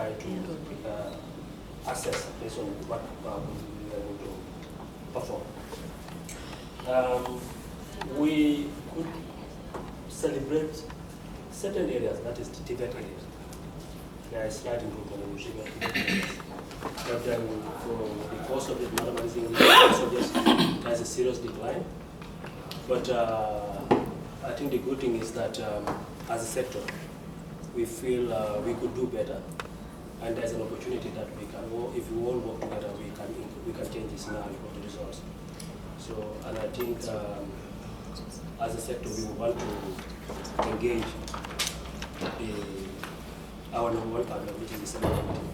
try to assess based on what we are going to perform. We could celebrate certain areas, that is the Tibet areas. There is slight improvement in Tibet areas. But then for the course of the mathematics English, also just there's a serious decline. But I think the good thing is that as a sector, we feel we could do better, and there's an opportunity that we can, if we all work together, we can change this scenario of the results. So, and I think as a sector, we want to engage our number one partner, which is the Senate Committee,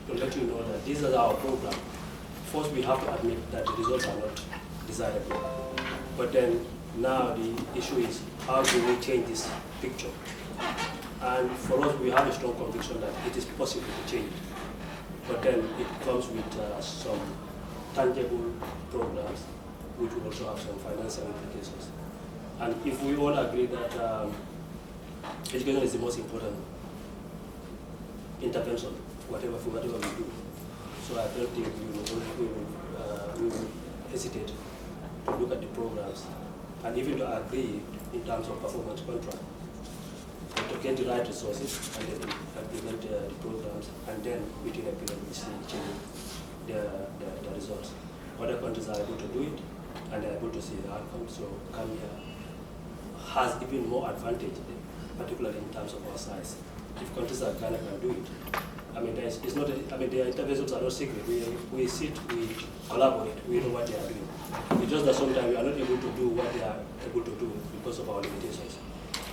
to let you know that this is our program. First, we have to admit that the results are not desirable. But then now the issue is how do we change this picture? And for us, we have a strong conviction that it is possible to change. But then it comes with some tangible programs, which will also have some financial implications. And if we all agree that education is the most important intervention, whatever we do, so I don't think we will hesitate to look at the programs and even to agree in terms of performance contract, to get the right resources and then implement the programs, and then within a period we see changing the results. Other countries are able to do it and they're able to see the outcome, so Gambia has even more advantage, particularly in terms of our size. If countries like Ghana can do it, I mean, their interventions are not secret. We sit, we collaborate, we know what they are doing. It's just that sometimes we are not able to do what they are able to do because of our limitations.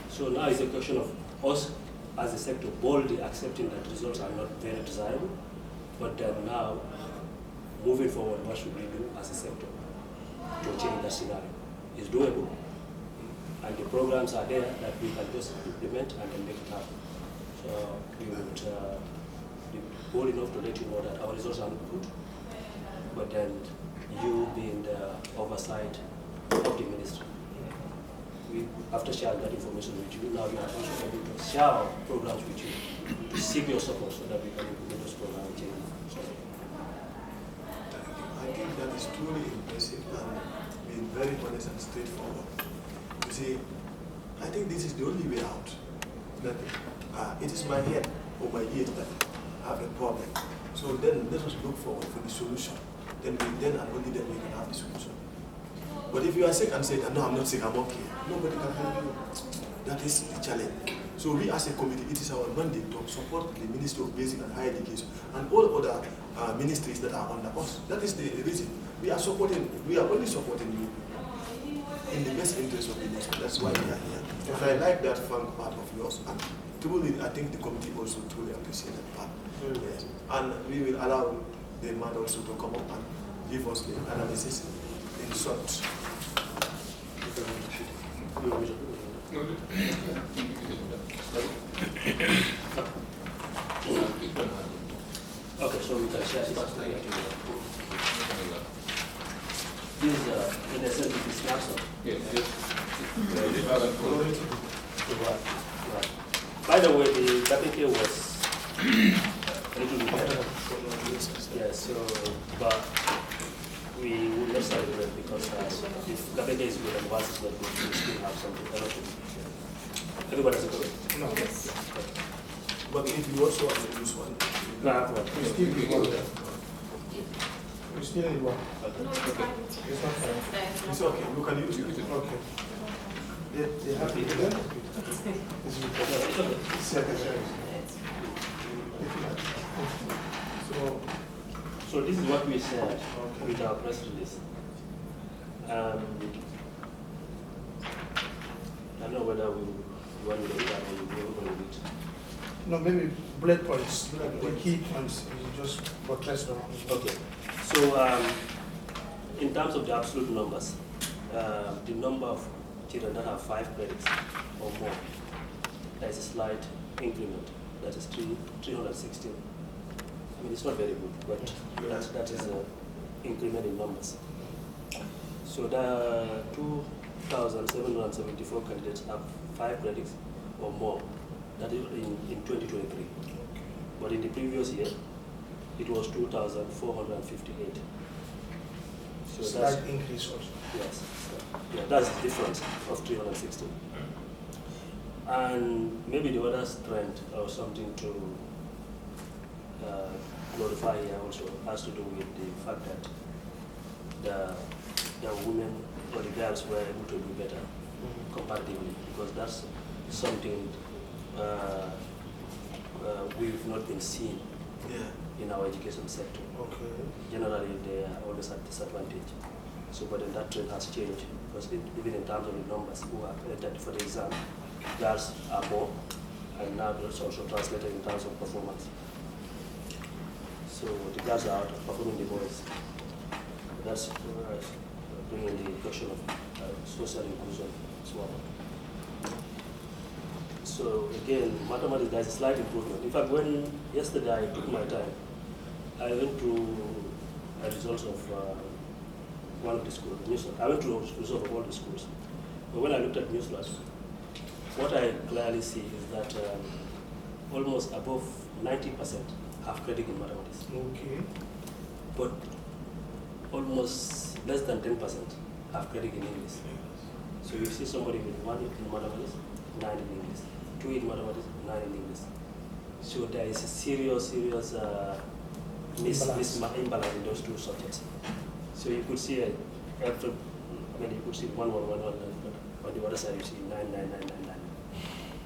So now it's a question of us as a sector boldly accepting that results are not very desirable, but then now moving forward, what should we do as a sector to change that scenario? It's doable, and the programs are there that we can just implement and then make it happen. So we would be bold enough to let you know that our results are not good, but then you being the oversight of the ministry, after sharing that information with you, now you are also able to share our programs with you to seek your support so that we can implement those programs and change. So, I think that is truly impressive and being very honest and straightforward. You see, I think this is the only way out. That it is my head or my ears that have a problem. So then let us look forward for the solution. Then and only then we can have the solution. But if you are sick and say, no, I'm not sick, I'm okay, nobody can help you. That is the challenge. So we as a committee, it is our mandate to support the Ministry of Basic and Higher Education and all other ministries that are under us. That is the reason. We are only supporting you in the best interest of the nation. That's why we are here. And I like that frank part of yours. And truly, I think the committee also truly appreciate that part. Yes. And we will allow the man also to come up and give us the analysis in short. Okay, so we can share this. This is, in a sense, it is snapshot. Yes. Right. By the way, the KPK was a little bit better. Yeah, so, but we will not celebrate because if KPK is good and WASSCE is not good, we still have something. Everybody's good? No. Yes. But if you also want to use one, no, I have one. you still need one. We still need one. No, it's fine. It's not fine. It's okay, you can use it. Okay. They have to do that? So this is what we said with our press release. I don't know whether we want to do that or we will do it. No, maybe bullet points, the key points, just buttress them. Okay. So in terms of the absolute numbers, the number of children that have 5 credits or more, there is a slight increment. That is 316. I mean, it's not very good, but that is an increment in numbers. So the 2,774 candidates have 5 credits or more. That is in 2023. But in the previous year, it was 2,458. So that's Slight increase also. yes, yeah, that's the difference of 360. And maybe the other trend or something to glorify here also has to do with the fact that the women or the girls were able to do better comparatively, because that's something we've not been seeing in our education sector. Okay. Generally, they are always at disadvantage. So, but then that trend has changed, because even in terms of the numbers who are entered for the exam, girls are more, and now it's also translated in terms of performance. So the girls are outperforming the boys. That's bringing the question of social inclusion as well. So again, mathematics, there's a slight improvement. In fact, when yesterday I took my time, I went through the results of one of the schools, Newsflash. I went through the results of all the schools. But when I looked at Newsflash, what I clearly see is that almost above 90% have credit in mathematics. Okay. But almost less than 10% have credit in English. So you see somebody with 1 in mathematics, 9 in English, 2 in mathematics, 9 in English. So there is a serious imbalance in those two subjects. So you could see you could see 1, 1, 1, 1, but on the other side you see 9, 9, 9, 9, 9.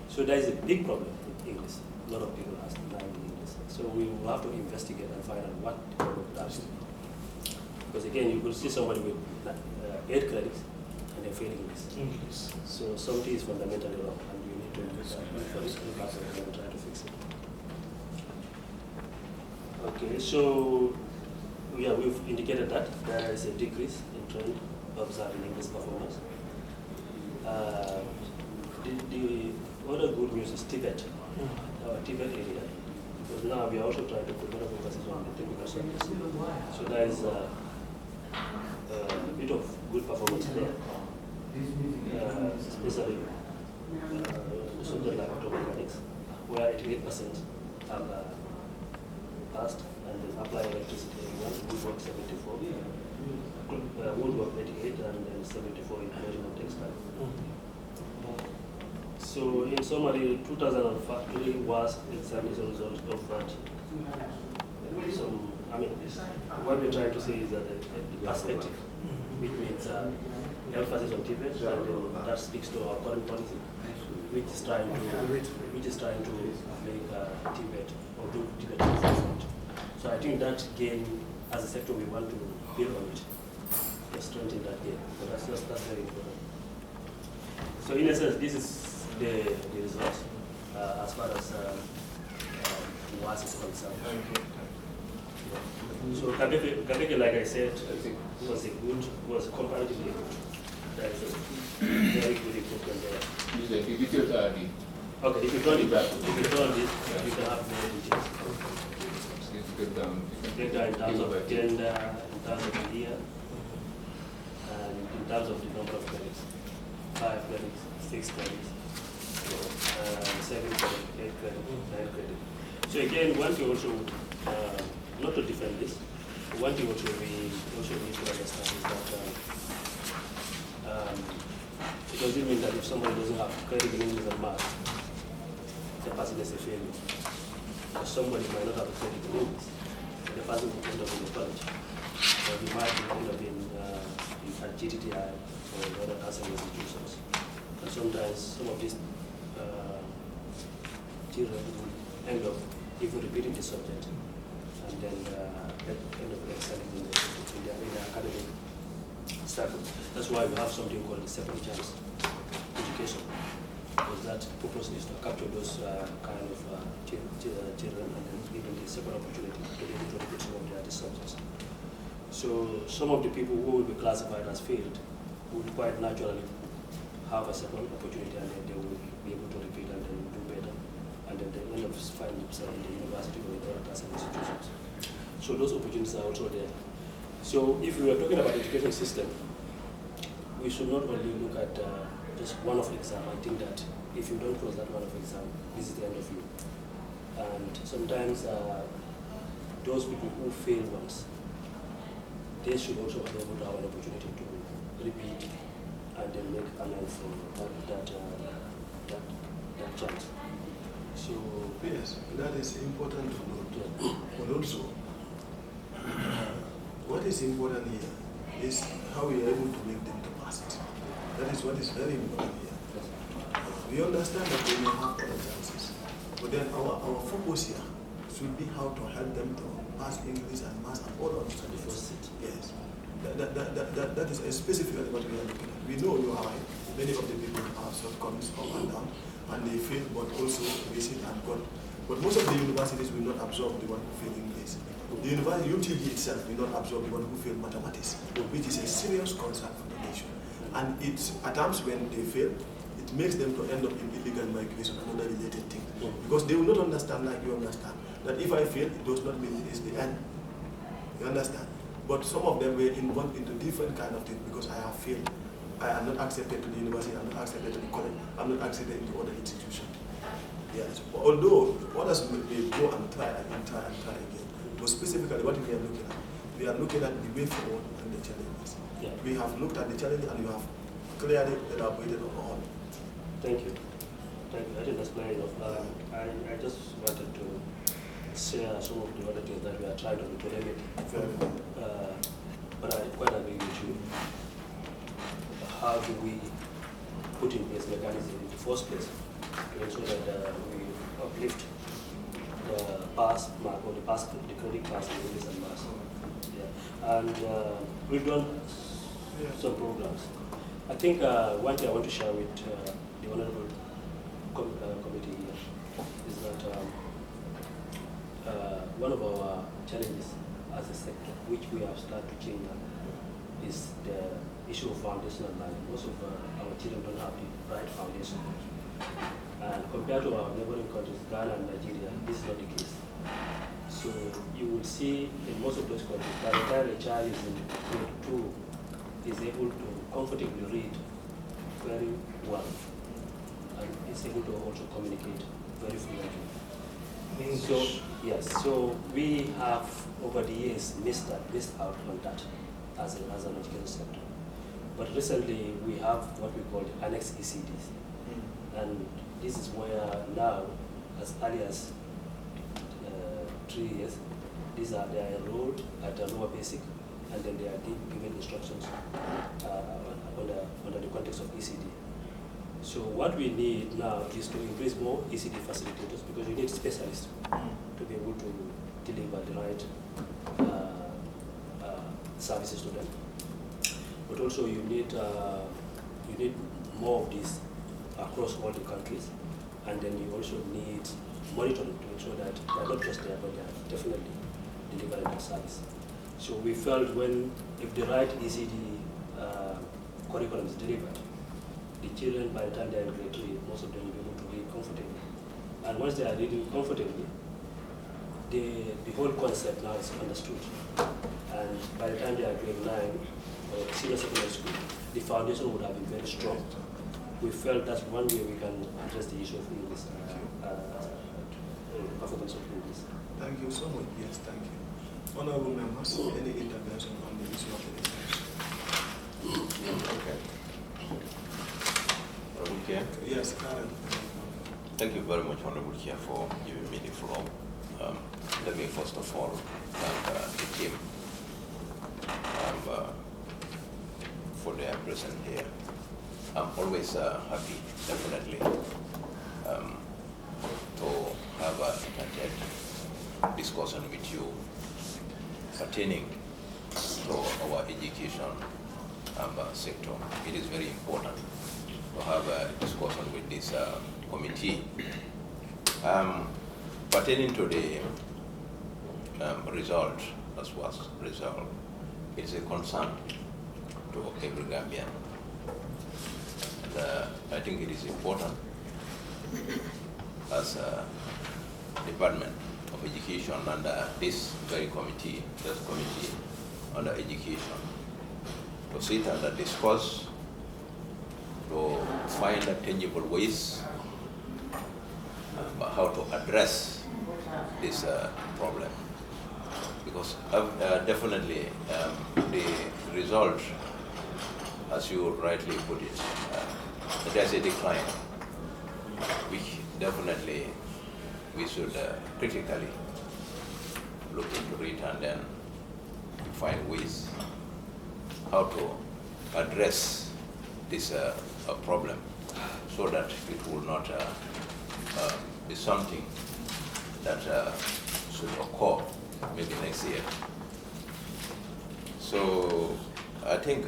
So there is a big problem with English. A lot of people ask 9 in English. So we will have to investigate and find out what the problem does. Because again, you could see somebody with 8 credits and they're failing English. So something is fundamentally wrong, and you need to look at it and try to fix it. Okay, so yeah, we've indicated that there is a decrease in trend observed in English performance. The other good news is Tibet, our Tibet area, because now we are also trying to put more emphasis on the technical subjects. So there is a bit of good performance there, especially the subject like auto mechanics, where 88% have passed, and then apply electricity 81, woodwork 74, woodwork 88, and then 74 in clothing and textile. So in summary, 2005 was examination result of that. What we're trying to say is that the perspective, which means emphasis on Tibet, and then that speaks to our current policy, which is trying to make Tibet or do Tibet forefront. So I think that gain, as a sector, we want to build on it, to strengthen that gain. So that's very important. So in essence, this is the results as far as WASSCE is concerned. So Kabeke, like I said, was comparatively good. There is a very good improvement there. Okay, if you turn it back, you can have more details. Breakdown in terms of gender, in terms of the year, and in terms of the number of credits. 5 credits, 6 credits, 7 credits, 8 credits, 9 credits. So again, one thing also, not to defend this, one thing also we also need to understand is that it doesn't mean that if somebody doesn't have credit in English and math, the person is a failure. Or somebody might not have a credit in English, and the person will end up in the college. Or he might end up in at GTTI or other nursing institutions. And sometimes some of these children will end up even repeating the subject and then end up excelling in their academic circle. That's why we have something called the second chance education, because that purpose is to capture those kind of children and then give them the second opportunity to be able to repeat some of their subjects. So some of the people who will be classified as failed would quite naturally have a second opportunity, and then they will be able to repeat and then do better, and then they end up finding themselves in the university or in other class institutions. So those opportunities are also there. So if we are talking about the education system, we should not only look at just one-off exam. I think that if you don't close that one-off exam, this is the end of you. And sometimes those people who fail once, they should also be able to have an opportunity to repeat and then make amends for that chance. So yes, that is important to note. yeah. But also, what is important here is how we are able to make them to pass it. That is what is very important here. We understand that they may have other chances, but then our focus here should be how to help them to pass English and maths and all other subjects. Yes, that is specifically what we are looking at. We know you are right. Many of the people have shortcomings up and down, and they fail, but also visit and God. But most of the universities will not absorb the one who fail English. The university, UTD itself, will not absorb the one who fail mathematics, which is a serious concern for the nation. And it's at times when they fail, it makes them to end up in illegal migration and other related things. Because they will not understand like you understand, that if I fail, it does not mean it's the end. You understand? But some of them were involved into different kind of things because I have failed. I am not accepted to the university, I'm not accepted to the college, I'm not accepted into other institutions. Yes. Although others may go and try and try again. But specifically what we are looking at the way forward and the challenges. Yeah. We have looked at the challenge and you have clearly elaborated on all. Thank you. Thank you. I didn't explain enough. I just wanted to share some of the other things that we are trying to remedy. But I quite agree with you. How do we put in place mechanism in the first place to ensure that we uplift the pass mark or the credit pass in English and maths? Yeah. And we've done some programs. I think one thing I want to share with the Honorable Committee here is that one of our challenges as a sector, which we have started to change now, is the issue of foundational learning. Most of our children don't have the right foundation. And compared to our neighboring countries, Ghana and Nigeria, this is not the case. So you will see in most of those countries, by the time a child is in grade 2, is able to comfortably read very well, and is able to also communicate very fluently. So yes, so we have over the years missed out on that as an education sector. But recently we have what we call the annex ECDs, and this is where now, as early as 3 years, they are enrolled at a lower basic, and then they are given instructions under the context of ECD. So what we need now is to increase more ECD facilitators, because you need specialists to be able to deliver the right services to them. But also you need more of these across all the countries, and then you also need monitoring to ensure that they're not just there, but they're definitely delivering that service. So we felt if the right ECD curriculum is delivered, the children, by the time they're in grade 3, most of them will be able to read comfortably. And once they are reading comfortably, the whole concept now is understood. And by the time they are grade 9 or senior secondary school, the foundation would have been very strong. We felt that's one way we can address the issue of English, performance of English. Thank you so much. Yes, thank you. Honorable members, any intervention on the issue of the discussion? Okay. Chair. Yes, Karen. Thank you very much, Honorable Chair, for giving me the floor. Let me first of all thank the team for their presence here. I'm always happy, definitely, to have a discussion with you pertaining to our education sector. It is very important to have a discussion with this committee. Pertaining to the result, as was result, it's a concern to every Gambian. And I think it is important as a Department of Education and this very committee, under education, to sit and discuss, to find tangible ways how to address this problem. Because definitely the result, as you rightly put it, there's a decline, which definitely we should critically look into it and then find ways how to address this problem so that it will not be something that should occur maybe next year. So I think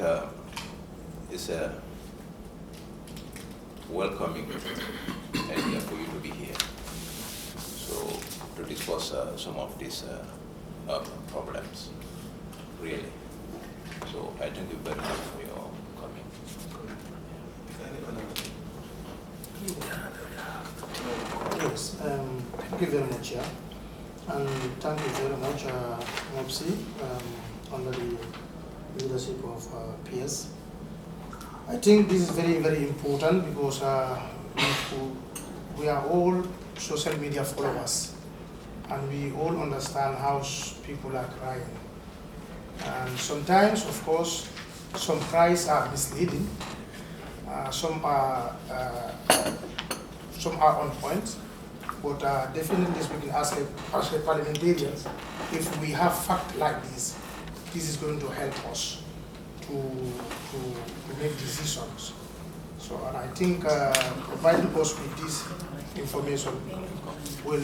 it's a welcoming idea for you to be here. So to discuss some of these problems, really. So I thank you very much for your coming. Yes, thank you very much, yeah. And thank you very much, MoBSE, under the leadership of PS. I think this is very, very important because we are all social media followers and we all understand how people are crying. And sometimes, of course, some cries are misleading, some are on point, but definitely speaking as a parliamentarians, if we have fact like this is going to help us to make decisions. So, and I think providing us with this information will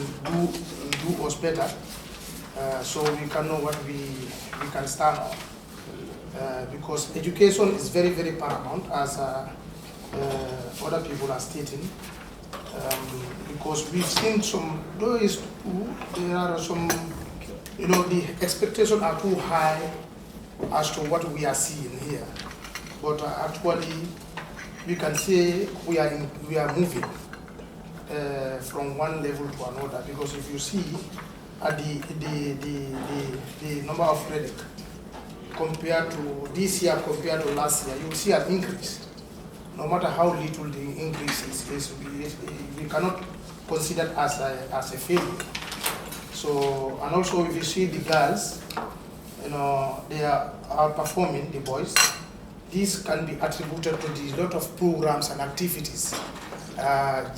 do us better, so we can know what we can stand on. Because education is very, very paramount, as other people are stating. Because we've seen some, there are some, the expectations are too high as to what we are seeing here. But actually, we can say we are moving from one level to another. Because if you see at the number of credit compared to this year compared to last year, you will see an increase. No matter how little the increase is, we cannot consider it as a failure. So, and also if you see the girls, they are outperforming the boys. This can be attributed to the lot of programs and activities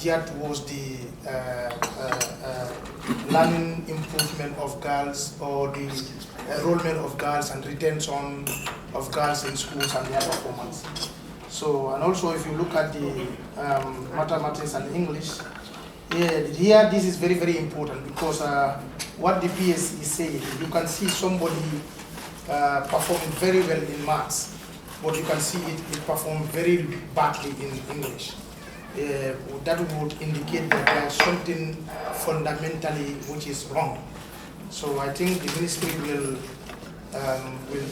geared towards the learning improvement of girls, or the enrollment of girls and retention of girls in schools and their performance. So, and also if you look at the mathematics and English, here this is very, very important, because what the PS is saying, you can see somebody performing very well in maths, but you can see it perform very badly in English. That would indicate that there is something fundamentally which is wrong. So I think the ministry will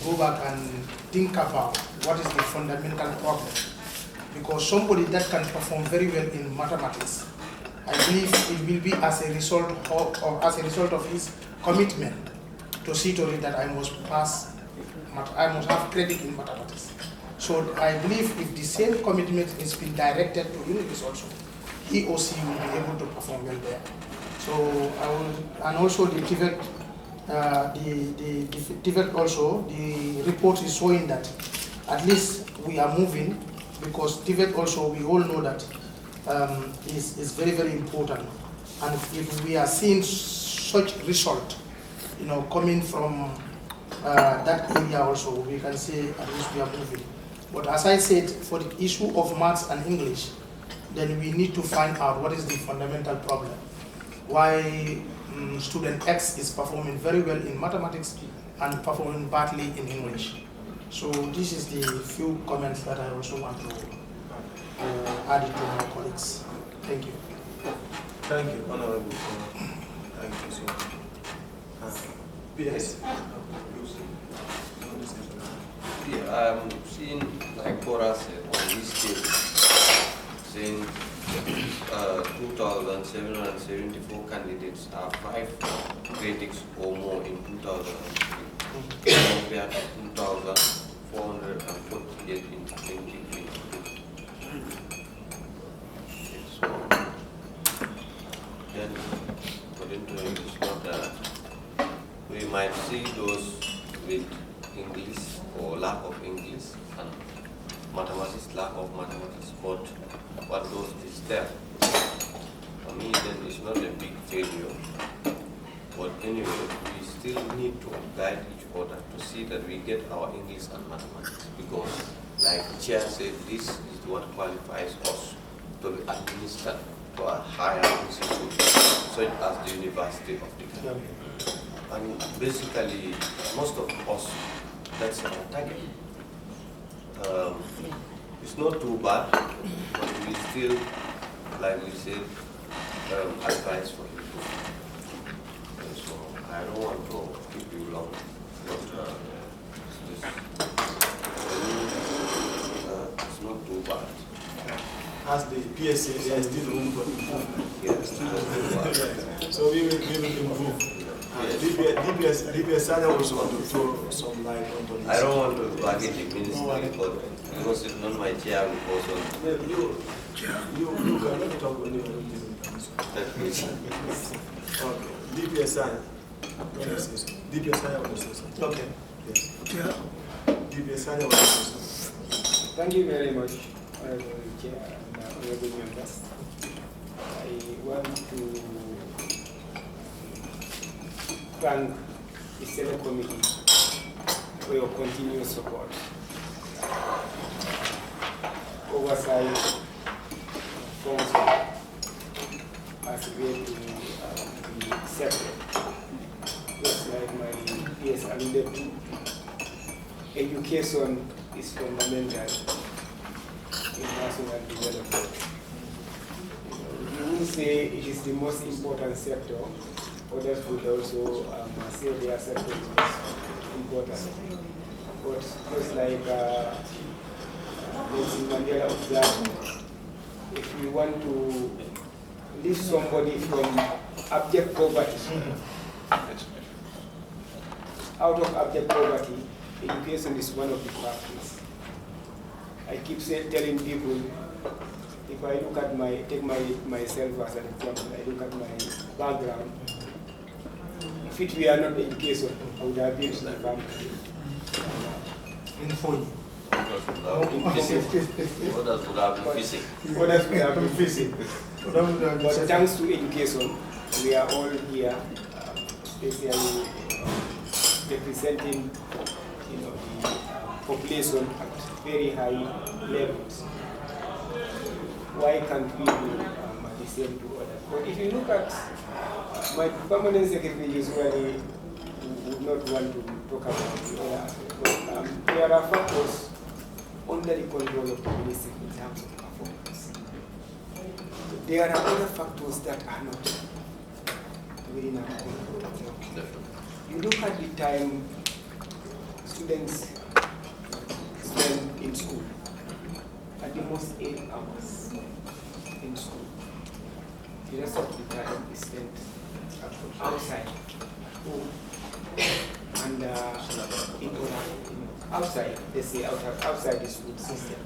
go back and think about what is the fundamental problem. Because somebody that can perform very well in mathematics, I believe it will be as a result of his commitment to see to it that I must have credit in mathematics. So I believe if the same commitment is being directed to universities also, he or she will be able to perform well there. So and also the TVET also, the report is showing that at least we are moving, because TVET also, we all know that is very, very important. And if we are seeing such result, coming from that area also, we can say at least we are moving. But as I said, for the issue of maths and English, then we need to find out what is the fundamental problem. Why student X is performing very well in mathematics and performing badly in English. So this is the few comments that I also want to add it to my colleagues. Thank you. Thank you, Honorable. Thank you so much. PS. Yeah, I'm seeing, like Cora said, on this case, saying 2,774 candidates have 5 credits or more in 2003, compared to 2,448 in 2022. So, then, according to him, it's not might see those with English or lack of English and mathematics, lack of mathematics, but what goes is there. For me, then it's not a big failure. But anyway, we still need to guide each other to see that we get our English and mathematics, because, like Chair said, this is what qualifies us to be administered to a higher institute, such as the University of the Country. And basically, most of us, that's our target. It's not too bad, but we still, like we said, advise for you. So I don't want to keep you long, but it's not too bad. As the PSA, there is still room for improvement. Yes. So we will improve. DPS Sanya also want to throw some light onto this. I don't want to target the ministry, but because it's not my chair, we also. You cannot talk when you are not given permission. Okay. DPS Sanya. DPS Sanya want to say something. Okay. Yes. DPS Sanya want to say something. Thank you very much, Honorable Chair and Honorable Members. I want to thank the Senate Committee for your continuous support. Oversight Council has been in the sector. Just like my PS alluded to, education is fundamental in national development. You wouldn't say it is the most important sector. Others would also say their sector is most important. But just like Nelson Mandela observed, if we want to lift somebody from abject poverty, out of abject poverty, education is one of the factors. I keep telling people, if I look at take myself as an example, I look at my background. If it were not education, I would have been in the family. In phone. Others would have been fishing. Others would have been fishing. But thanks to education, we are all here, especially representing, the population at very high levels. Why can't we do the same to others? But if you look at my permanent secretary, usually would not want to talk about the other aspect, but there are factors under the control of the ministry in terms of performance. There are other factors that are not within our control. You look at the time students spend in school, at the most 8 hours in school. The rest of the time is spent outside home and outside, let's say outside the school system.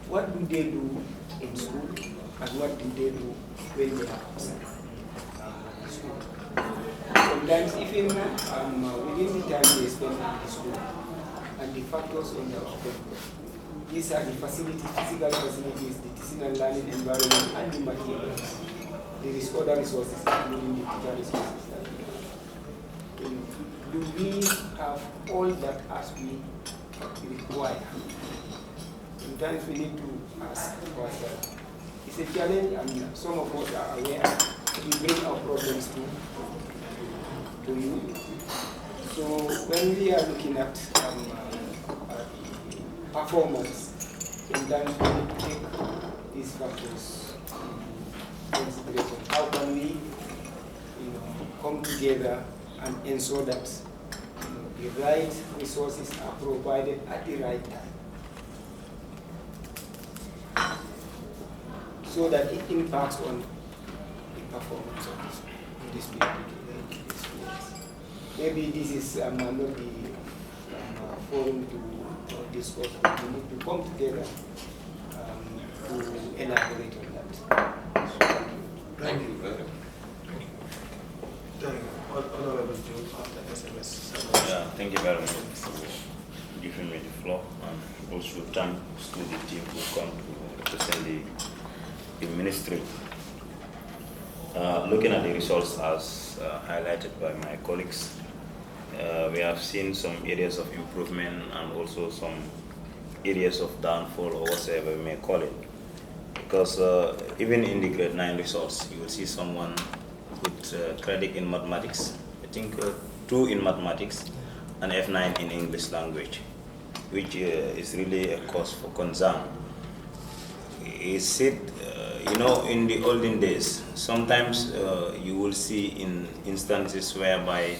What do they do in school and what do they do when they are outside school? Sometimes even within the time they spend in the school and the factors on the control. These are the facilities, physical facilities, the teaching and learning environment, and the materials. There is other resources, including the teacher resources that we have. Do we have all that as we require? Sometimes we need to ask ourselves. It's a challenge, and some of us are aware. We bring our problems to you. So when we are looking at performance, in terms we need to take these factors into consideration. How can we come together and ensure that the right resources are provided at the right time, so that it impacts on the performance of this people. Maybe this is not the forum to discuss, but we need to come together to elaborate on that. Thank you very much. Thank you. Honorable Joe after SMS. Yeah, thank you very much for giving me the floor, and also thanks to the team who come to represent the ministry. Looking at the results as highlighted by my colleagues, we have seen some areas of improvement and also some areas of downfall, or whatever we may call it. Because even in the grade 9 results, you will see someone with credit in mathematics, I think 2 in mathematics, and F9 in English language, which is really a cause for concern. Is it, in the olden days, sometimes you will see in instances whereby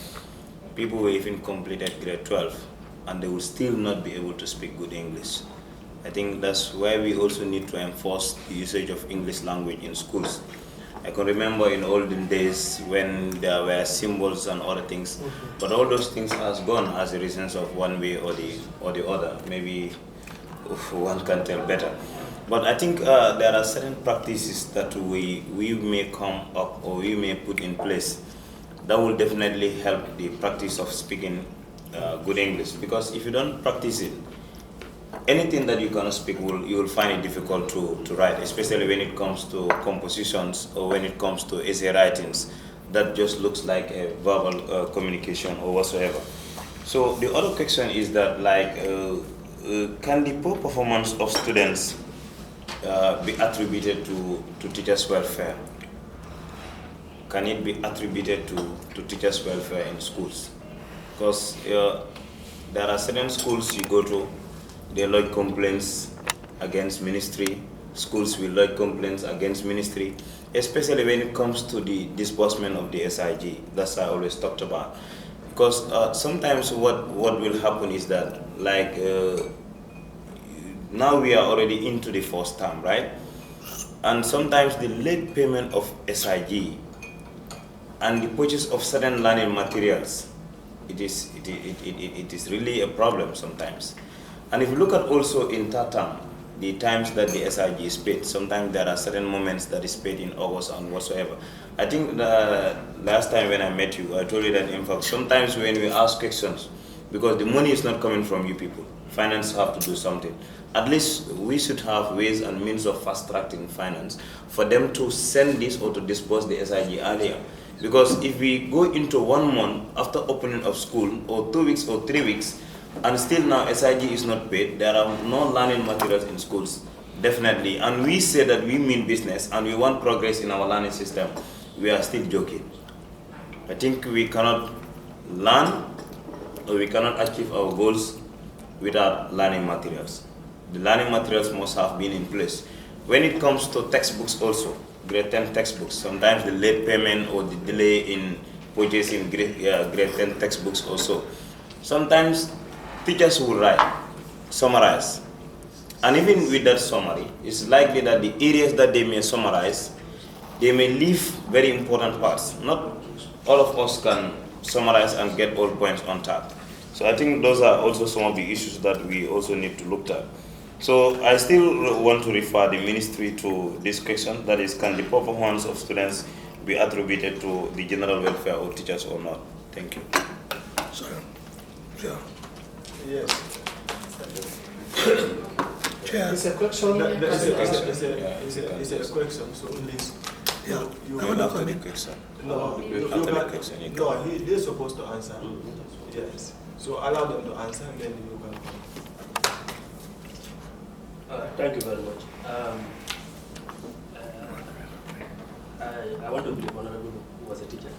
people who even completed grade 12 and they will still not be able to speak good English. I think that's why we also need to enforce the usage of English language in schools. I can remember in olden days when there were symbols and other things, but all those things has gone as a reason of one way or the other. Maybe one can tell better. But I think there are certain practices that we may come up or we may put in place that will definitely help the practice of speaking good English. Because if you don't practice it, anything that you cannot speak, you will find it difficult to write, especially when it comes to compositions or when it comes to essay writings. That just looks like a verbal communication or whatsoever. So the other question is that, can the poor performance of students be attributed to teachers' welfare? Can it be attributed to teachers' welfare in schools? Because there are certain schools you go to, they lodge complaints against ministry. Schools will lodge complaints against ministry, especially when it comes to the disbursement of the SIG. That's what I always talked about. Because sometimes what will happen is that, now we are already into the first term, right? And sometimes the late payment of SIG and the purchase of certain learning materials, it is really a problem sometimes. And if you look at also in third term, the times that the SIG is paid, sometimes there are certain moments that is paid in August and whatsoever. I think the last time when I met you, I told you that in fact, sometimes when we ask questions, because the money is not coming from you people, finance have to do something. At least we should have ways and means of fast-tracking finance for them to send this or to disburse the SIG earlier. Because if we go into 1 month after opening of school, or 2 weeks or 3 weeks, and still now SIG is not paid, there are no learning materials in schools, definitely. And we say that we mean business and we want progress in our learning system, we are still joking. I think we cannot learn or we cannot achieve our goals without learning materials. The learning materials must have been in place. When it comes to textbooks also, grade 10 textbooks, sometimes the late payment or the delay in purchasing grade 10 textbooks also. Sometimes teachers will write, summarize. And even with that summary, it's likely that the areas that they may summarize, they may leave very important parts. Not all of us can summarize and get all points on top. So I think those are also some of the issues that we also need to look at. So I still want to refer the ministry to this question, that is, can the performance of students be attributed to the general welfare of teachers or not? Thank you. Sorry. Yeah. Yes. Chair. It's a question. It's a question. So please. Yeah. After the question. No, they're supposed to answer. Yes. So allow them to answer, and then you can come. Thank you very much. I want to believe Honorable was a teacher.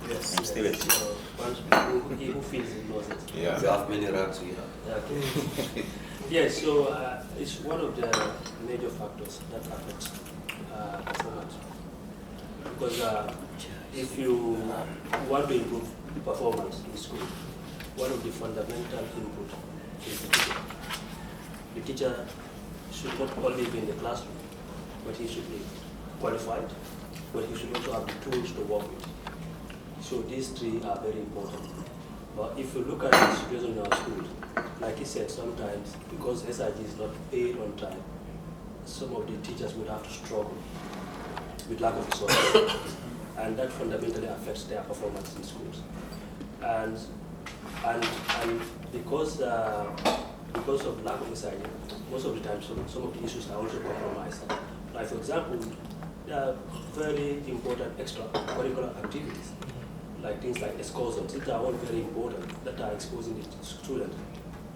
Yes. I'm still a teacher. Who feels he knows it. Yeah. We have many ranks we have. Okay. Yes, so it's one of the major factors that affects performance. Because if you want to improve performance in school, one of the fundamental input is the teacher. The teacher should not only be in the classroom, but he should be qualified, but he should also have the tools to work with. So these three are very important. But if you look at the situation in our schools, like he said, sometimes because SIG is not paid on time, some of the teachers would have to struggle with lack of resources. and that fundamentally affects their performance in schools. And because of lack of SID, most of the time some of the issues are also compromised. Like for example, there are very important extracurricular activities, like things like excursions. These are all very important that are exposing the student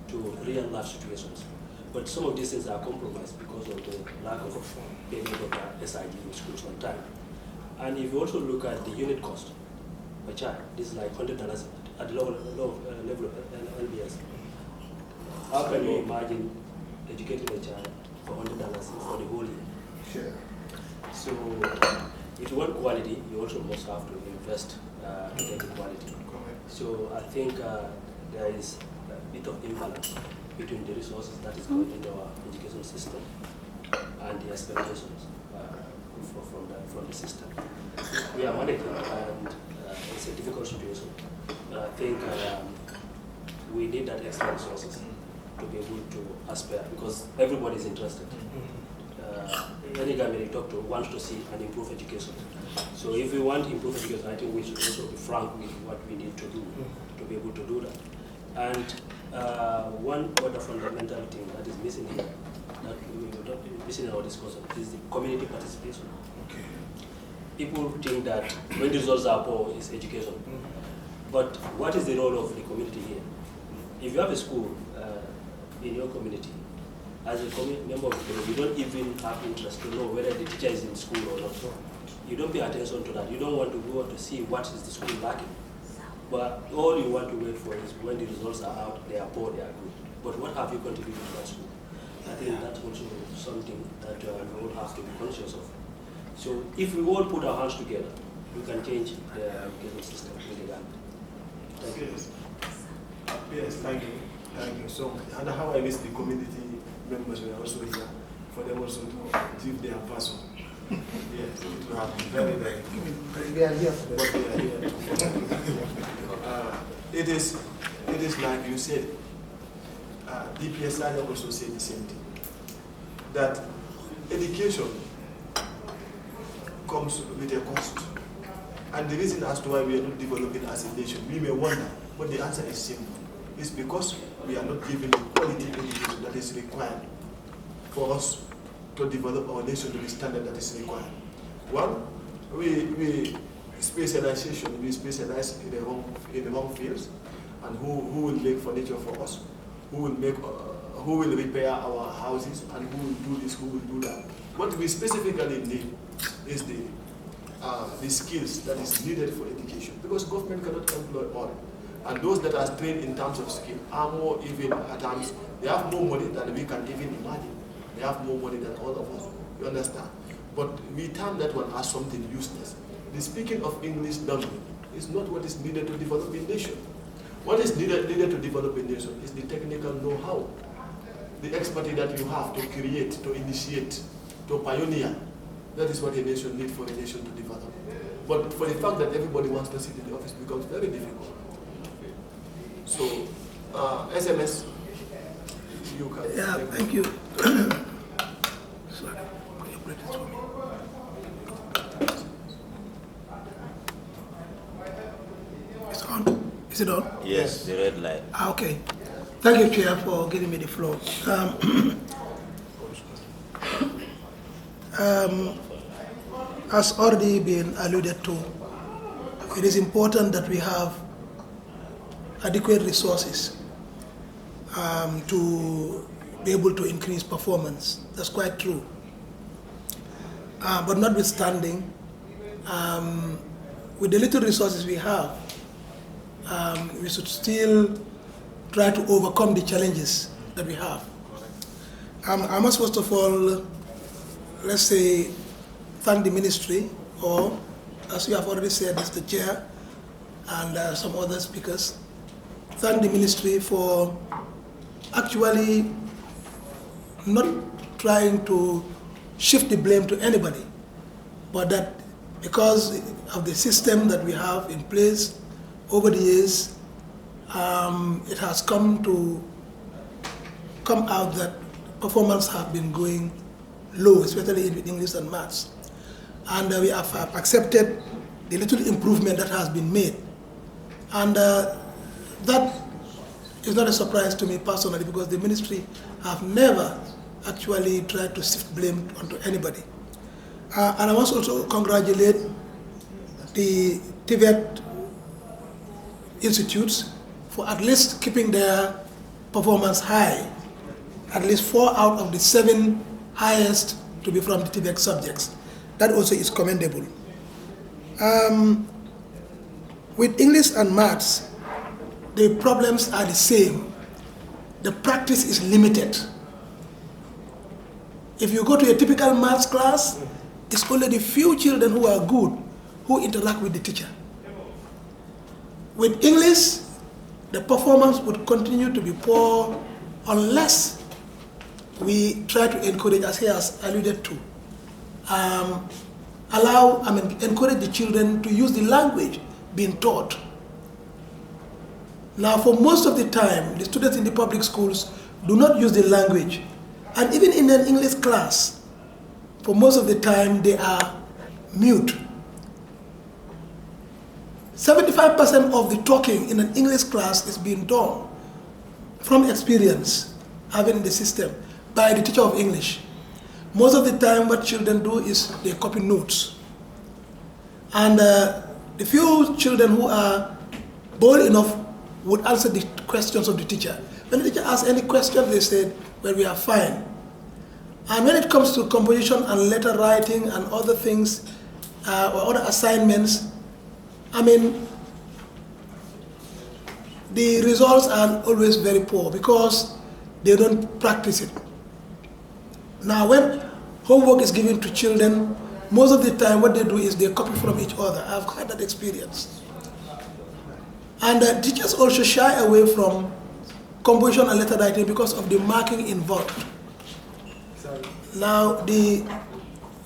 to real life situations. But some of these things are compromised because of the lack of payment of the SID in schools on time. And if you also look at the unit cost per child, this is like $100 at the low level of LBS. How can you imagine educating a child for $100 for the whole year? Sure. So if you want quality, you also must have to invest to get the quality. So I think there is a bit of imbalance between the resources that is going into our education system and the expectations from the system. We are managing, and it's a difficult situation. I think we need that extra resources to be able to aspire, because everybody is interested. Any government you talk to wants to see an improved education. So if we want improved education, I think we should also be frank with what we need to do to be able to do that. And one other fundamental thing that is missing here, that we are missing in our discussion, is the community participation. Okay. People think that when the results are poor, it's education. But what is the role of the community here? If you have a school in your community, as a member of the community, you don't even have interest to know whether the teacher is in school or not. You don't pay attention to that. You don't want to go to see what is the school lacking. But all you want to wait for is when the results are out, they are poor, they are good. But what have you contributed to that school? I think that's also something that we all have to be conscious of. So if we all put our hands together, we can change the education system in the government. Thank you. Yes, thank you. Thank you so much. And how I miss the community members were also here for them also to give their person. Yes, it will have been very, very good. We are here for But we are here. It is like you said, DPSI also said the same thing, that education comes with a cost. And the reason as to why we are not developing as a nation, we may wonder, but the answer is simple. It's because we are not giving the quality education that is required for us to develop our nation to the standard that is required. One, we specialize in the wrong fields, and who will make furniture for us, who will repair our houses, and who will do this, who will do that. What we specifically need is the skills that is needed for education, because government cannot employ all. And those that are trained in terms of skill are more even at times, they have more money than we can even imagine. They have more money than all of us, you understand? But we term that one as something useless. The speaking of English language is not what is needed to develop a nation. What is needed to develop a nation is the technical know-how, the expertise that you have to create, to initiate, to pioneer. That is what a nation needs for a nation to develop. But for the fact that everybody wants to sit in the office becomes very difficult. So, SMS, you can. Yeah, thank you. Sorry, can you break this for me? It's on? Is it on? Yes, the red light. Okay. Thank you, Chair, for giving me the floor. As already been alluded to, it is important that we have adequate resources to be able to increase performance. That's quite true. But notwithstanding, with the little resources we have, we should still try to overcome the challenges that we have. I must first of all, let's say, thank the ministry, or as you have already said, Mr. Chair, and some other speakers, thank the ministry for actually not trying to shift the blame to anybody, but that because of the system that we have in place over the years, it has come out that performance have been going low, especially in English and maths. And we have accepted the little improvement that has been made. And that is not a surprise to me personally, because the ministry have never actually tried to shift blame onto anybody. And I must also congratulate the TVET institutes for at least keeping their performance high. At least 4 out of the 7 highest to be from the TVET subjects. That also is commendable. With English and maths, the problems are the same. The practice is limited. If you go to a typical maths class, it's only the few children who are good who interact with the teacher. With English, the performance would continue to be poor unless we try to encourage, as he has alluded to, encourage the children to use the language being taught. Now, for most of the time, the students in the public schools do not use the language. And even in an English class, for most of the time, they are mute. 75% of the talking in an English class is being done from experience, having in the system, by the teacher of English. Most of the time, what children do is they copy notes. And the few children who are bold enough would answer the questions of the teacher. When the teacher asks any question, they said, well, we are fine. And when it comes to composition and letter writing and other things, or other assignments, the results are always very poor because they don't practice it. Now, when homework is given to children, most of the time what they do is they copy from each other. I've had that experience. And teachers also shy away from composition and letter writing because of the marking involved. Now, the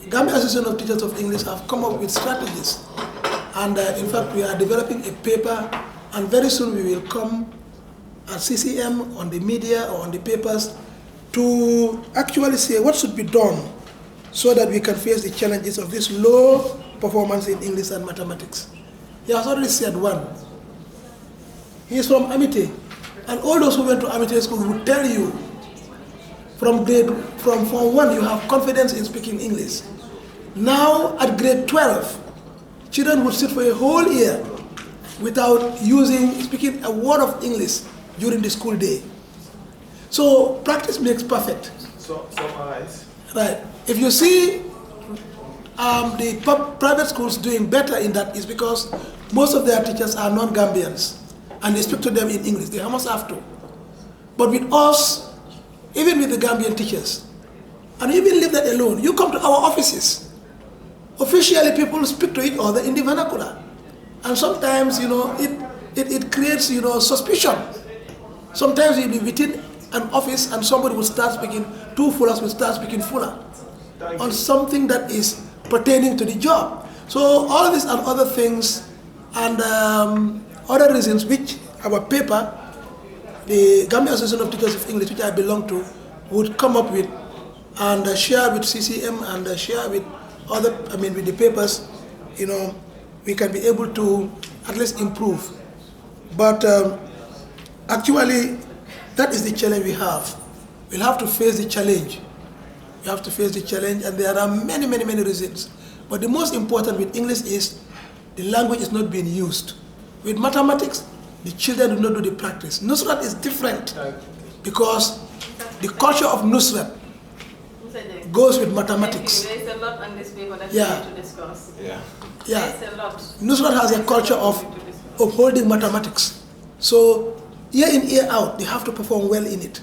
Gambia Association of Teachers of English have come up with strategies. And in fact, we are developing a paper, and very soon we will come at CCM, on the media, or on the papers, to actually say what should be done so that we can face the challenges of this low performance in English and mathematics. He has already said one. He is from Amite, and all those who went to Amite school would tell you from Form 1 you have confidence in speaking English. Now at grade 12, children would sit for a whole year without speaking a word of English during the school day. So practice makes perfect. So summarize. Right. If you see the private schools doing better in that, is because most of their teachers are non-Gambians and they speak to them in English. They almost have to. But with us, even with the Gambian teachers, and even leave that alone, you come to our offices. Officially, people speak to each other in the vernacular. And sometimes, it creates, suspicion. Sometimes you'll be within an office and somebody will start speaking, two fullers will start speaking fuller on something that is pertaining to the job. So all these and other things and other reasons which our paper, the Gambia Association of Teachers of English, which I belong to, would come up with and share with CCM and share with other, with the papers, we can be able to at least improve. But actually, that is the challenge we have. We'll have to face the challenge. We have to face the challenge, and there are many, many, many reasons. But the most important with English is the language is not being used. With mathematics, the children do not do the practice. Nusrat is different because the culture of Nusrat goes with mathematics. There is a lot on this paper that we need to discuss. Yeah. There is a lot. Nusrat has a culture of upholding mathematics. So year in, year out, they have to perform well in it,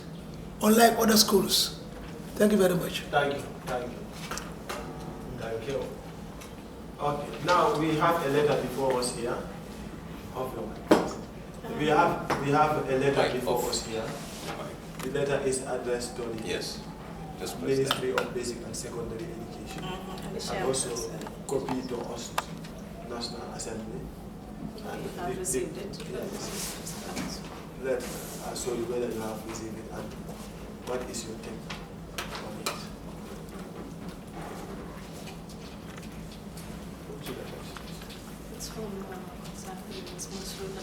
unlike other schools. Thank you very much. Thank you. Okay, now we have a letter before us here. We have a letter before us here. The letter is addressed to the Ministry of Basic and Secondary Education, and also copy to us, National Assembly. And we have received it. Yes. Let us show you whether you have received it and what is your take on it.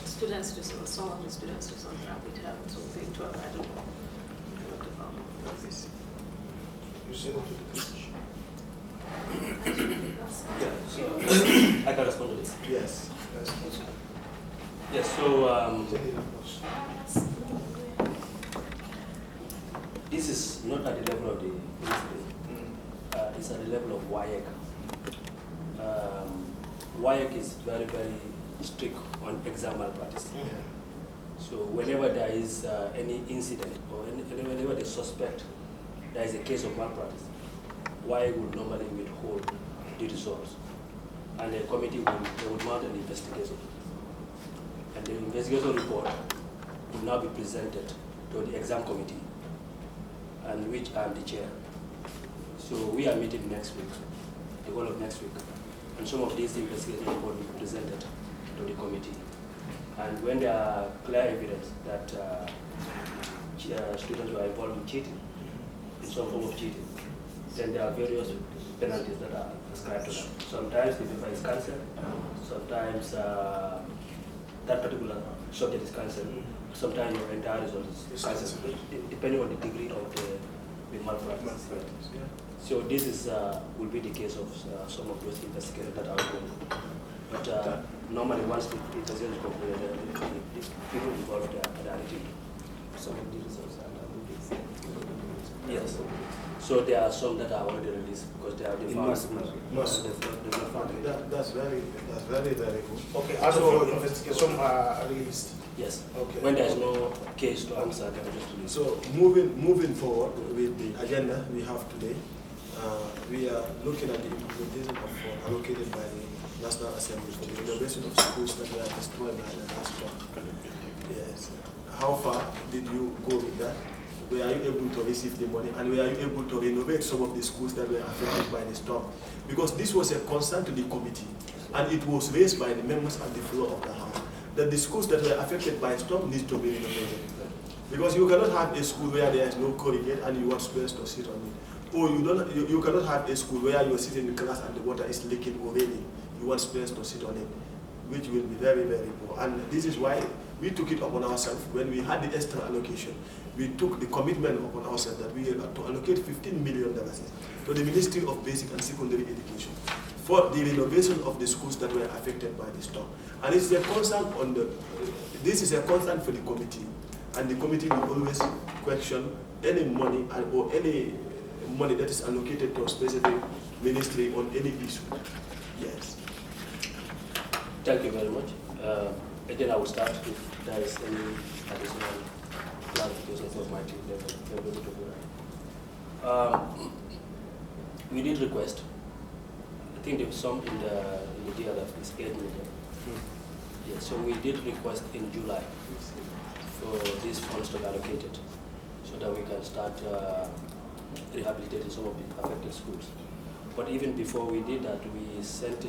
But students resource, some of the students resource that we have to pay 12, I don't know. You said it to the teacher. Yeah, so I can respond to this. Yes. Yes, so this is not at the level of the ministry. It's at the level of WAEC. WAEC is very, very strict on exam malpractice. So whenever there is any incident or whenever they suspect there is a case of malpractice, WAEC will normally withhold the results, and the committee will mount an investigation. And the investigation report will now be presented to the exam committee, and which I'm the chair. So we are meeting next week, the whole of next week, and some of these investigation reports will be presented to the committee. And when there are clear evidence that students were involved in cheating, in some form of cheating, then there are various penalties that are ascribed to them. Sometimes the paper is cancelled, sometimes that particular subject is cancelled, sometimes your entire result is cancelled, depending on the degree of the malpractice. So this is will be the case of some of those investigations that are going. But normally once the investigation is concluded, the people involved are directed to some of the results. Yes. So there are some that are already released because they are the That's very good. Okay, as of your investigation, some are released. Yes. Okay. When there is no case to answer, they are just released. So moving forward with the agenda we have today, we are looking at the implementation of allocated by the National Assembly for the renovation of schools that were destroyed by the last storm. Yes. How far did you go with that? Were you able to receive the money, and were you able to renovate some of the schools that were affected by the storm? Because this was a concern to the committee, and it was raised by the members on the floor of the House, that the schools that were affected by storm need to be renovated. Because you cannot have a school where there is no corrugate and you want students to sit on it. Or you cannot have a school where you are sitting in class and the water is leaking or raining. You want students to sit on it, which will be very, very poor. And this is why we took it upon ourselves when we had the extra allocation. We took the commitment upon ourselves that we had to allocate $15 million to the Ministry of Basic and Secondary Education for the renovation of the schools that were affected by the storm. And it's a concern on this is a concern for the committee, and the committee will always question any money or any money that is allocated to a specific ministry on any issue. Yes. Thank you very much. Again, I will start if there is any additional clarification from my team. They're able to do that. We did request. I think there was some in the DLF, it's 8 million. Yeah, so we did request in July for these funds to be allocated so that we can start rehabilitating some of the affected schools. But even before we did that, we sent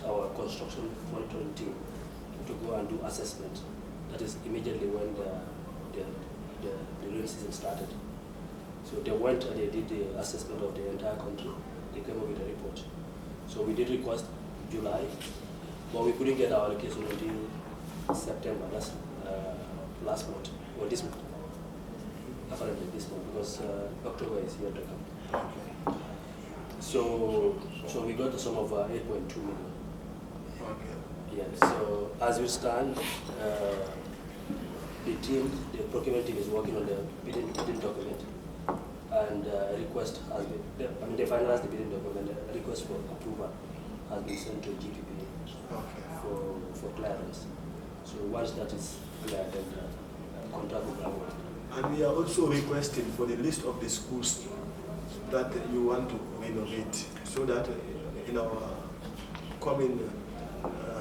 our construction monitoring team to go and do assessment. That is immediately when the rain season started. So they went and they did the assessment of the entire country. They came up with a report. So we did request July, but we couldn't get our allocation until September. That's last month or this month. Apparently this month, because October is here to come. So we got the sum of 8.2 million. Okay. Yeah. So as we stand, the procurement team is working on the bidding document, and a request has been. They finalized the bidding document. And a request for approval has been sent to GPP for clearance. So once that is cleared, then the contract will go away. And we are also requesting for the list of the schools that you want to renovate, so that in our coming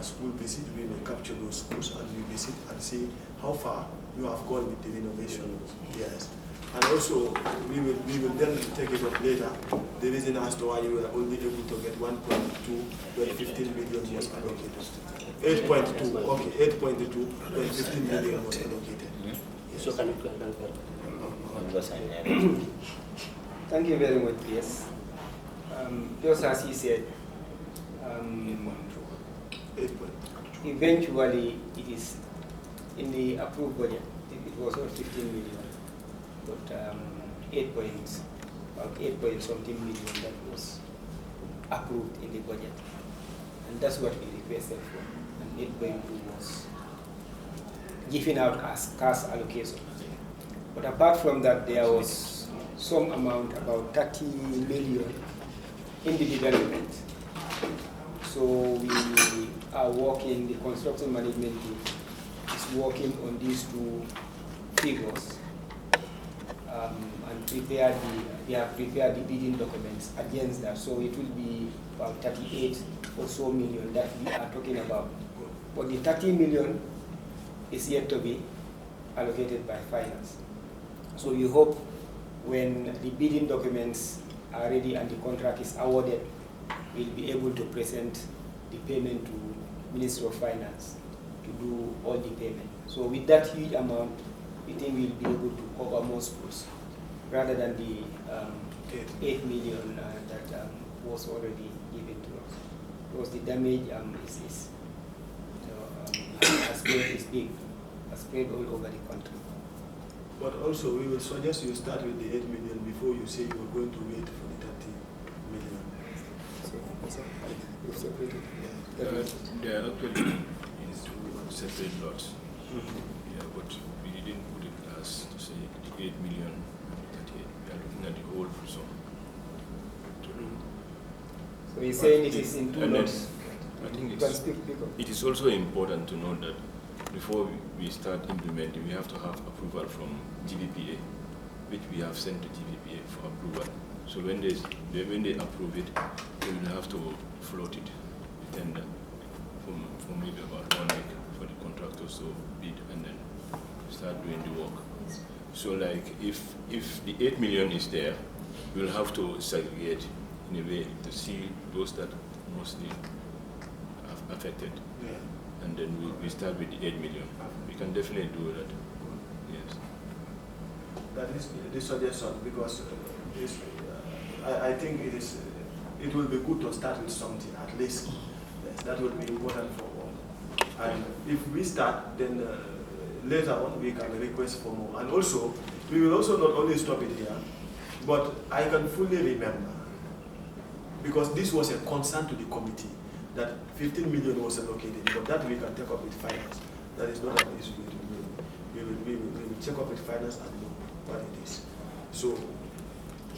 school visit, we will capture those schools and we visit and see how far you have gone with the renovation. Yes. And also, we will then take it up later, the reason as to why you were only able to get 1.2 when 15 million was allocated. 8.2, okay, 8.2 when 15 million was allocated. So can you clarify? Thank you very much, yes. Just as he said, 8.2. eventually it is in the approved budget. It was not 15 million, but 8 point something million that was approved in the budget. And that's what we requested for. And 8.2 was given out as cash allocation. But apart from that, there was some amount, about 30 million, in the development. So we are working, the construction management team is working on these two figures and they have prepared the bidding documents against that. So it will be about 38 or so million that we are talking about. But the 30 million is yet to be allocated by finance. So we hope when the bidding documents are ready and the contract is awarded, we'll be able to present the payment to Ministry of Finance to do all the payment. So with that huge amount, we think we'll be able to cover more schools rather than the 8 million that was already given to us. Because the damage is big, spread all over the country. But also, we will suggest you start with the 8 million before you say you are going to wait for the 30 million. So you've separated. They are actually in two separate lots. Yeah, but we didn't put it as to say the 8 million and 38. We are looking at the whole sum. So you're saying it is in two lots? I think it is also important to note that before we start implementing, we have to have approval from GBPA, which we have sent to GBPA for approval. So when they approve it, they will have to float it, tender, for maybe about 1 week for the contractors to bid and then start doing the work. So like if the 8 million is there, we'll have to segregate in a way to see those that mostly are affected. Yeah. And then we start with the 8 million. We can definitely do that. Yes. That is the suggestion, because I think it will be good to start with something at least. Yes, that will be important for all. And if we start, then later on we can request for more. And also, we will also not only stop it here, but I can fully remember, because this was a concern to the committee, that 15 million was allocated, but that we can take up with finance. That is not an issue. We will check up with finance and know what it is. So,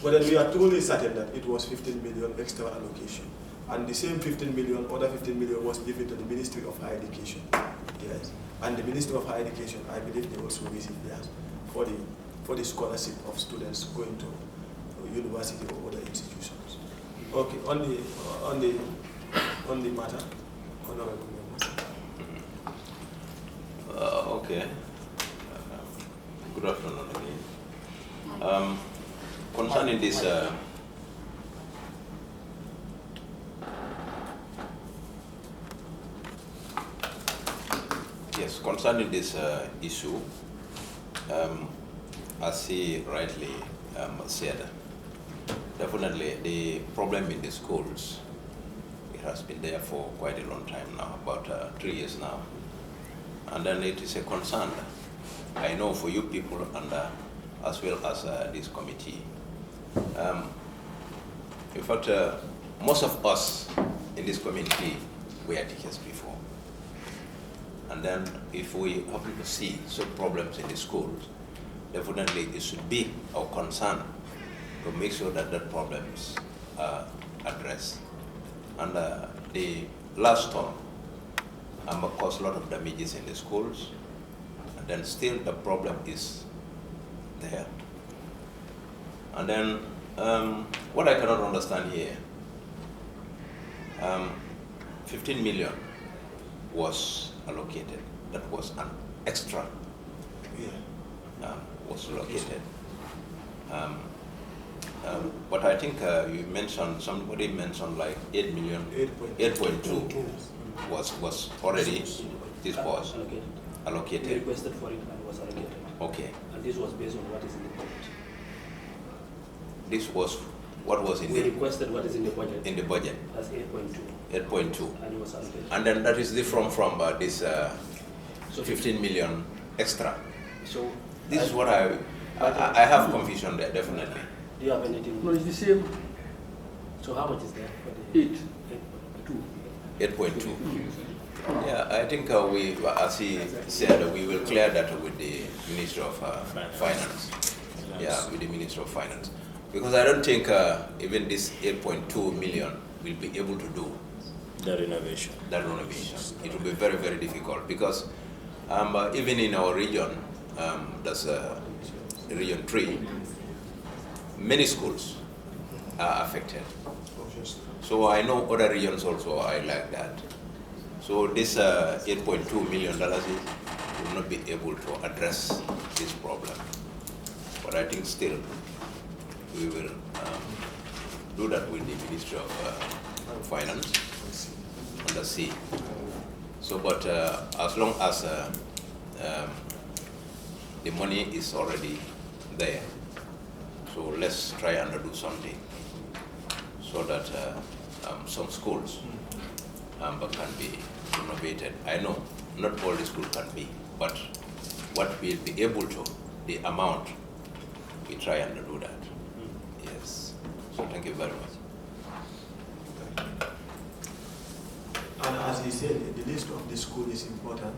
but then we are totally certain that it was 15 million extra allocation. And the same 15 million, other 15 million was given to the Ministry of Higher Education. Yes. And the Ministry of Higher Education, I believe they also received theirs for the scholarship of students going to university or other institutions. Okay, on the matter, Honorable Member. Okay. Good afternoon again. Concerning this, yes, concerning this issue, as he rightly said, definitely the problem in the schools, it has been there for quite a long time now, about 3 years now. And then it is a concern, I know, for you people and as well as this committee. In fact, most of us in this community were teachers before. And then if we happen to see some problems in the schools, definitely it should be our concern to make sure that the problems are addressed. And the last storm caused a lot of damages in the schools, and then still the problem is there. And then what I cannot understand here, 15 million was allocated. That was an extra. Was allocated. But I think you mentioned, somebody mentioned like 8 million, 8.2 was already disbursed, allocated. We requested for it and was allocated. Okay. And this was based on what is in the budget. This was What was in We the requested what is in the budget. in the budget? That's 8.2. 8.2. And it was allocated. And then that is different from this So 15 million extra. So This is what I have confusion there, definitely. do you have anything? No, it's the same. So how much is there for the 8. 8.2. Yeah, I think we, as he said, we will clear that with the Minister of Finance. Yeah, with the Minister of Finance. Because I don't think even this 8.2 million will be able to do The renovation. that renovation. It will be very, very difficult because even in our region, that's Region 3, many schools are affected. So I know other regions also are like that. So this $8.2 million will not be able to address this problem. But I think still we will do that with the Ministry of Finance and the C. So, but as long as the money is already there, so let's try and do something so that some schools can be renovated. I know not all the schools can be, but what we'll be able to, the amount, we try and do that. Yes. So thank you very much. And as he said, the list of the school is important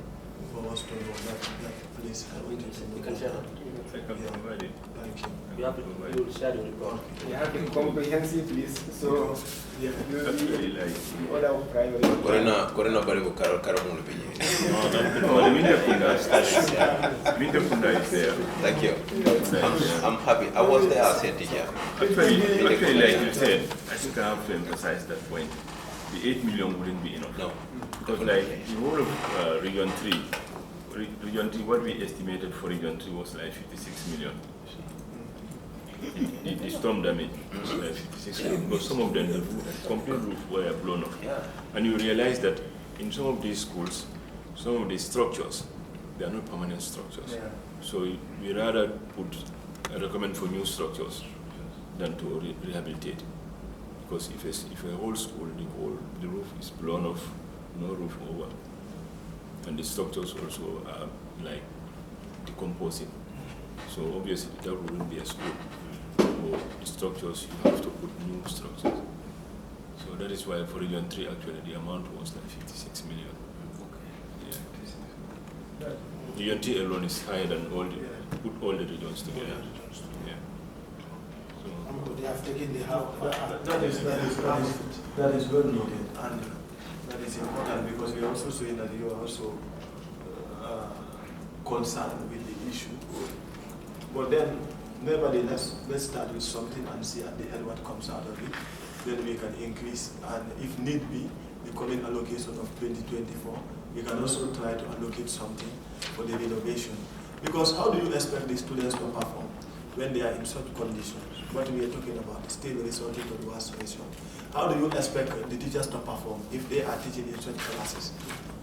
for us to know that place. I wanted to know. You can share that. I can provide it. Thank you. You have to, you will share the report. We have a comprehensive list, so Yeah. you Actually, will like, order of priority. Corona barigo karo munu pinye. no, Minta Kunda is there. Thank you. I'm happy. I was there as a teacher. Actually, like you said, I think I have to emphasize that point. The 8 million wouldn't be enough. No. Because like the whole of Region 3, what we estimated for Region 3 was like 56 million. The storm damage was like 56 million. But some of them, the complete roof were blown off. Yeah. And you realize that in some of these schools, some of the structures, they are not permanent structures. Yeah. So we rather recommend for new structures than to rehabilitate. Because if a whole school, the roof is blown off, no roof over, and the structures also are like decomposing. So obviously that wouldn't be a school. For the structures, you have to put new structures. So that is why for Region 3, actually, the amount was like 56 million. Yeah. Region 3 alone is higher than put all the regions together. Yeah. So, They have taken the half. That is well noted, and that is important because we are also saying that you are also concerned with the issue. But then, nevertheless, let's start with something and see at the end what comes out of it. Then we can increase, and if need be, the coming allocation of 2024, we can also try to allocate something for the renovation. Because how do you expect the students to perform when they are in such conditions? What we are talking about is still resorting to the WASSCE ratio. How do you expect the teachers to perform if they are teaching in such classes?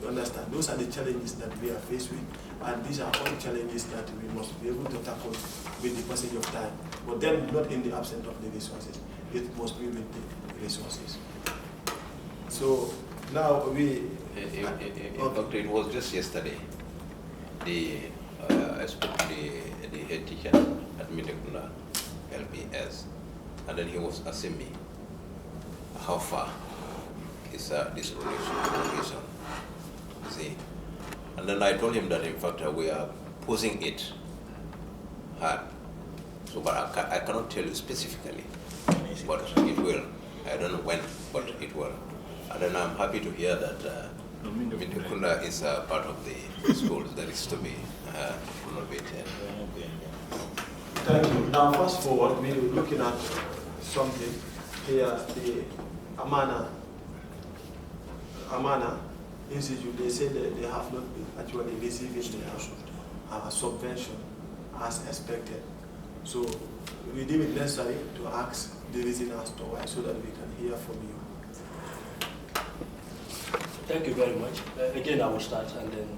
You understand? Those are the challenges that we are faced with, and these are all challenges that we must be able to tackle with the passage of time. But then not in the absence of the resources. It must be with the resources. So now we... In fact, it was just yesterday. I spoke to the head teacher at Midekuna LBS, and then he was asking me how far is this renovation. See, and then I told him that in fact we are pushing it hard. So, but I cannot tell you specifically, but it will. I don't know when, but it will. And then I'm happy to hear that Mindekunda is part of the schools that is to be renovated. Thank you. Now, fast forward, we're looking at something here, the AMAANA Institute. They say that they have not been actually receiving their subvention as expected. So we deem it necessary to ask the reason as to why, so that we can hear from you. Thank you very much. Again, I will start, and then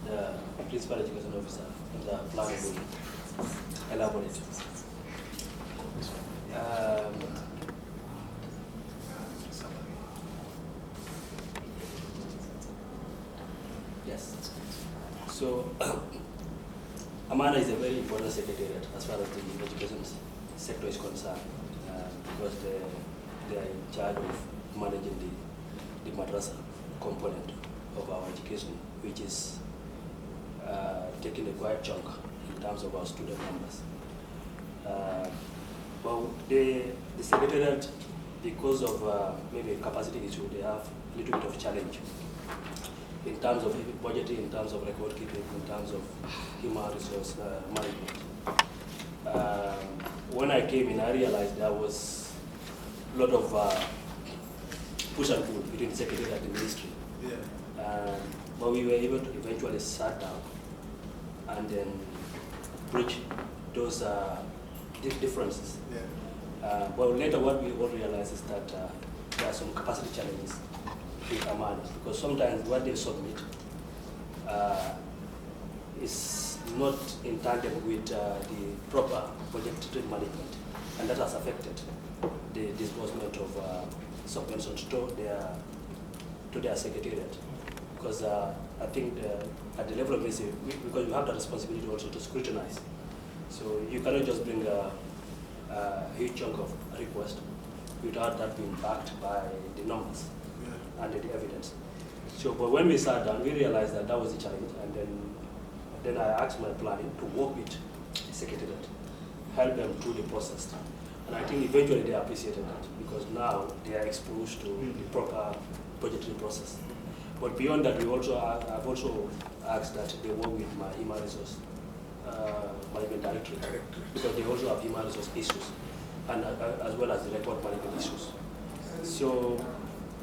the principal education officer and the planner will elaborate. Yes. So, AMAANA is a very important secretariat as far as the education sector is concerned, because they are in charge of managing the madrasa component of our education, which is taking a quite chunk in terms of our student numbers. Well, the secretariat, because of maybe capacity issue, they have a little bit of challenge in terms of budgeting, in terms of record keeping, in terms of human resource management. When I came in, I realized there was a lot of push and pull between the secretary and the ministry. Yeah. But we were able to eventually sit down and then bridge those differences. Yeah. But later what we all realized is that there are some capacity challenges with AMAANA, because sometimes what they submit is not in tandem with the proper budget management, and that has affected the disbursement of subventions to their secretariat. Because I think at the level of MoBSE, because you have the responsibility also to scrutinize. So you cannot just bring a huge chunk of request without that being backed by the numbers and the evidence. So, but when we sat down, we realized that was the challenge, and then I asked my planning to work with the secretariat, help them through the process. And I think eventually they appreciated that, because now they are exposed to the proper budgeting process. But beyond that, I've also asked that they work with my human resource management directorate, because they also have human resource issues, and as well as the record management issues. So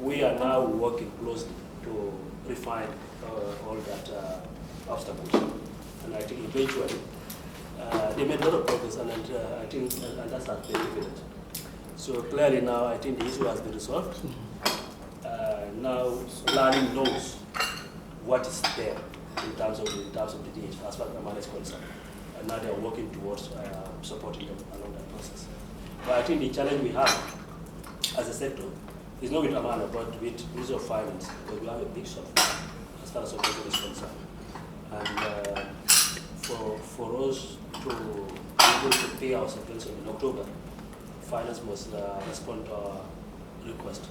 we are now working closely to refine all that obstacles, and I think eventually they made a lot of progress, and I think that's has been evident. So clearly now I think the issue has been resolved. Now planning knows what is there in terms of the needs as far as AMAANA is concerned, and now they are working towards supporting them along that process. But I think the challenge we have as a sector is not with AMAANA, but with Ministry of Finance, because we have a big shortfall as far as subvention is concerned. And for us to be able to pay our subvention in October, Finance must respond to our request,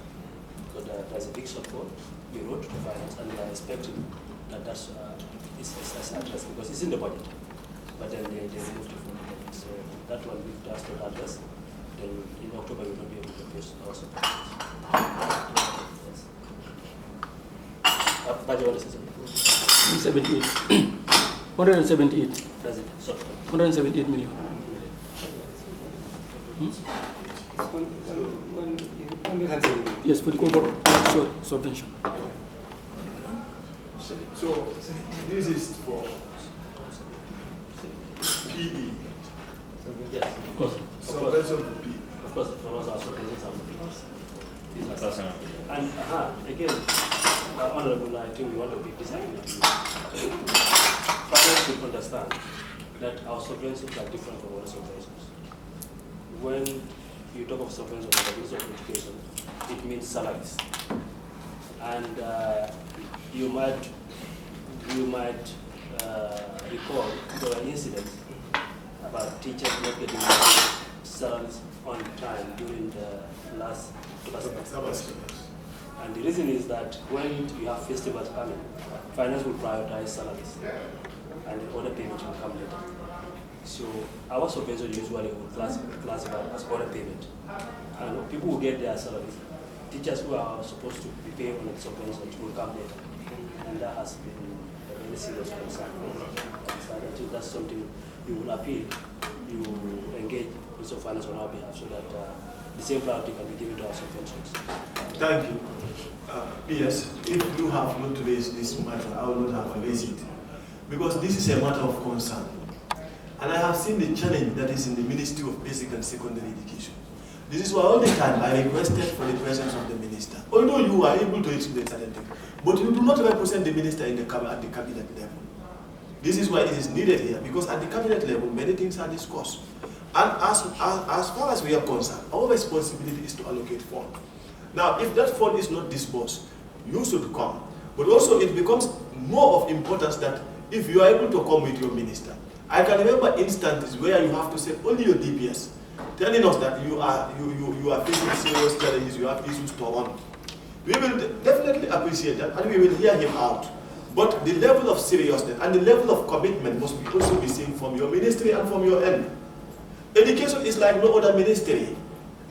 because there's a big shortfall. We wrote to Finance, and we are expecting that that's addressed, because it's in the budget, but then they removed it from the budget. So that one, if that's not addressed, then in October we will not be able to pay our subventions. Yes. Budget, what is it? 78. 178. That's it. 178 million. Yes, for the corporate subvention. So this is for PE. Yes, of course. Subvention for PE. Of course, for us, our subventions are personal. And again, Honorable, I think we want to be disagreement. Finance should understand that our subventions are different from other subventions. When you talk of subventions of the Ministry of Education, it means salaries. And you might recall there were incidents about teachers not getting salaries on time during the last semester. And the reason is that when you have festivals coming, finance will prioritize salaries, and the other payments will come later. So our subvention usually will classify as other payment, and people will get their salaries. Teachers who are supposed to be paid on the subventions will come later, and that has been a very serious concern. So I think that's something you will appeal, you engage with finance on our behalf, so that the same priority can be given to our subventions. Thank you. Yes, if you have not raised this matter, I will not have raised it. Because this is a matter of concern. And I have seen the challenge that is in the Ministry of Basic and Secondary Education. This is why all the time I requested for the presence of the minister. Although you are able to explain certain things, but you do not represent the minister at the cabinet level. This is why it is needed here, because at the cabinet level, many things are discussed. And as far as we are concerned, our responsibility is to allocate funds. Now, if that fund is not disbursed, you should come. But also it becomes more of importance that if you are able to come with your minister. I can remember instances where you have to send only your DPS, telling us that you are facing serious challenges, you have issues to run. We will definitely appreciate that and we will hear him out. But the level of seriousness and the level of commitment must also be seen from your ministry and from your end. Education is like no other ministry.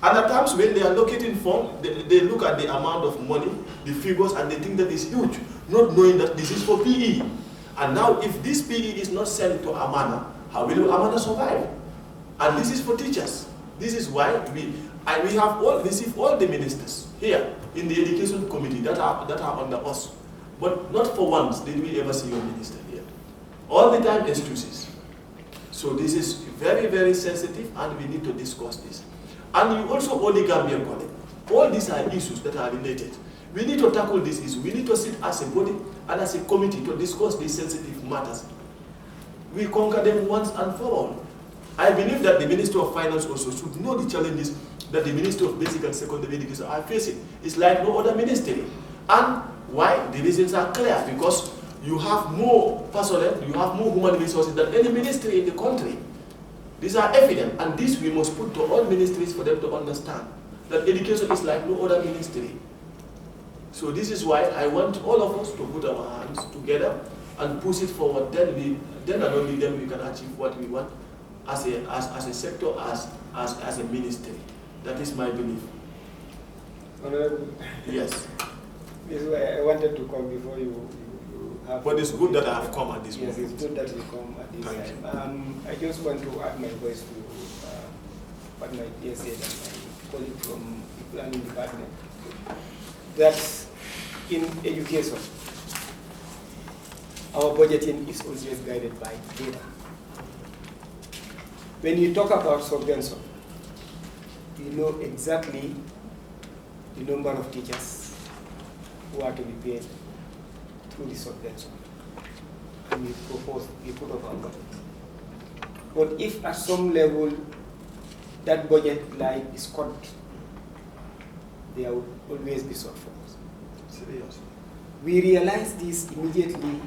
And at times when they are allocating funds, they look at the amount of money, the figures, and they think that is huge, not knowing that this is for PE. And now if this PE is not sent to AMAANA, how will AMAANA survive? And this is for teachers. This is why we have all received all the ministers here in the education committee that are under us. But not for once did we ever see your minister here. All the time excuses. So this is very, very sensitive and we need to discuss this. And you also owe the Gambian colleague. All these are issues that are related. We need to tackle this issue. We need to sit as a body and as a committee to discuss these sensitive matters. We conquer them once and for all. I believe that the Minister of Finance also should know the challenges that the Minister of Basic and Secondary Education are facing. It's like no other ministry. And why? The reasons are clear. Because you have more personnel, you have more human resources than any ministry in the country. These are evident, and this we must put to all ministries for them to understand that education is like no other ministry. So this is why I want all of us to put our hands together and push it forward. Then and only then we can achieve what we want as a sector, as a ministry. That is my belief. Honorable. Yes. This is why I wanted to come before you have. But it's good that I have come at this moment. Yes, it's good that you come at this time. I just want to add my voice to what my dear said and my colleague from the planning department. That in education, our budgeting is always guided by data. When you talk about subvention, you know exactly the number of teachers who are to be paid through the subvention. And we propose, we put up our budget. But if at some level that budget line is cut, there will always be shortfalls. Seriously. We realized this immediately.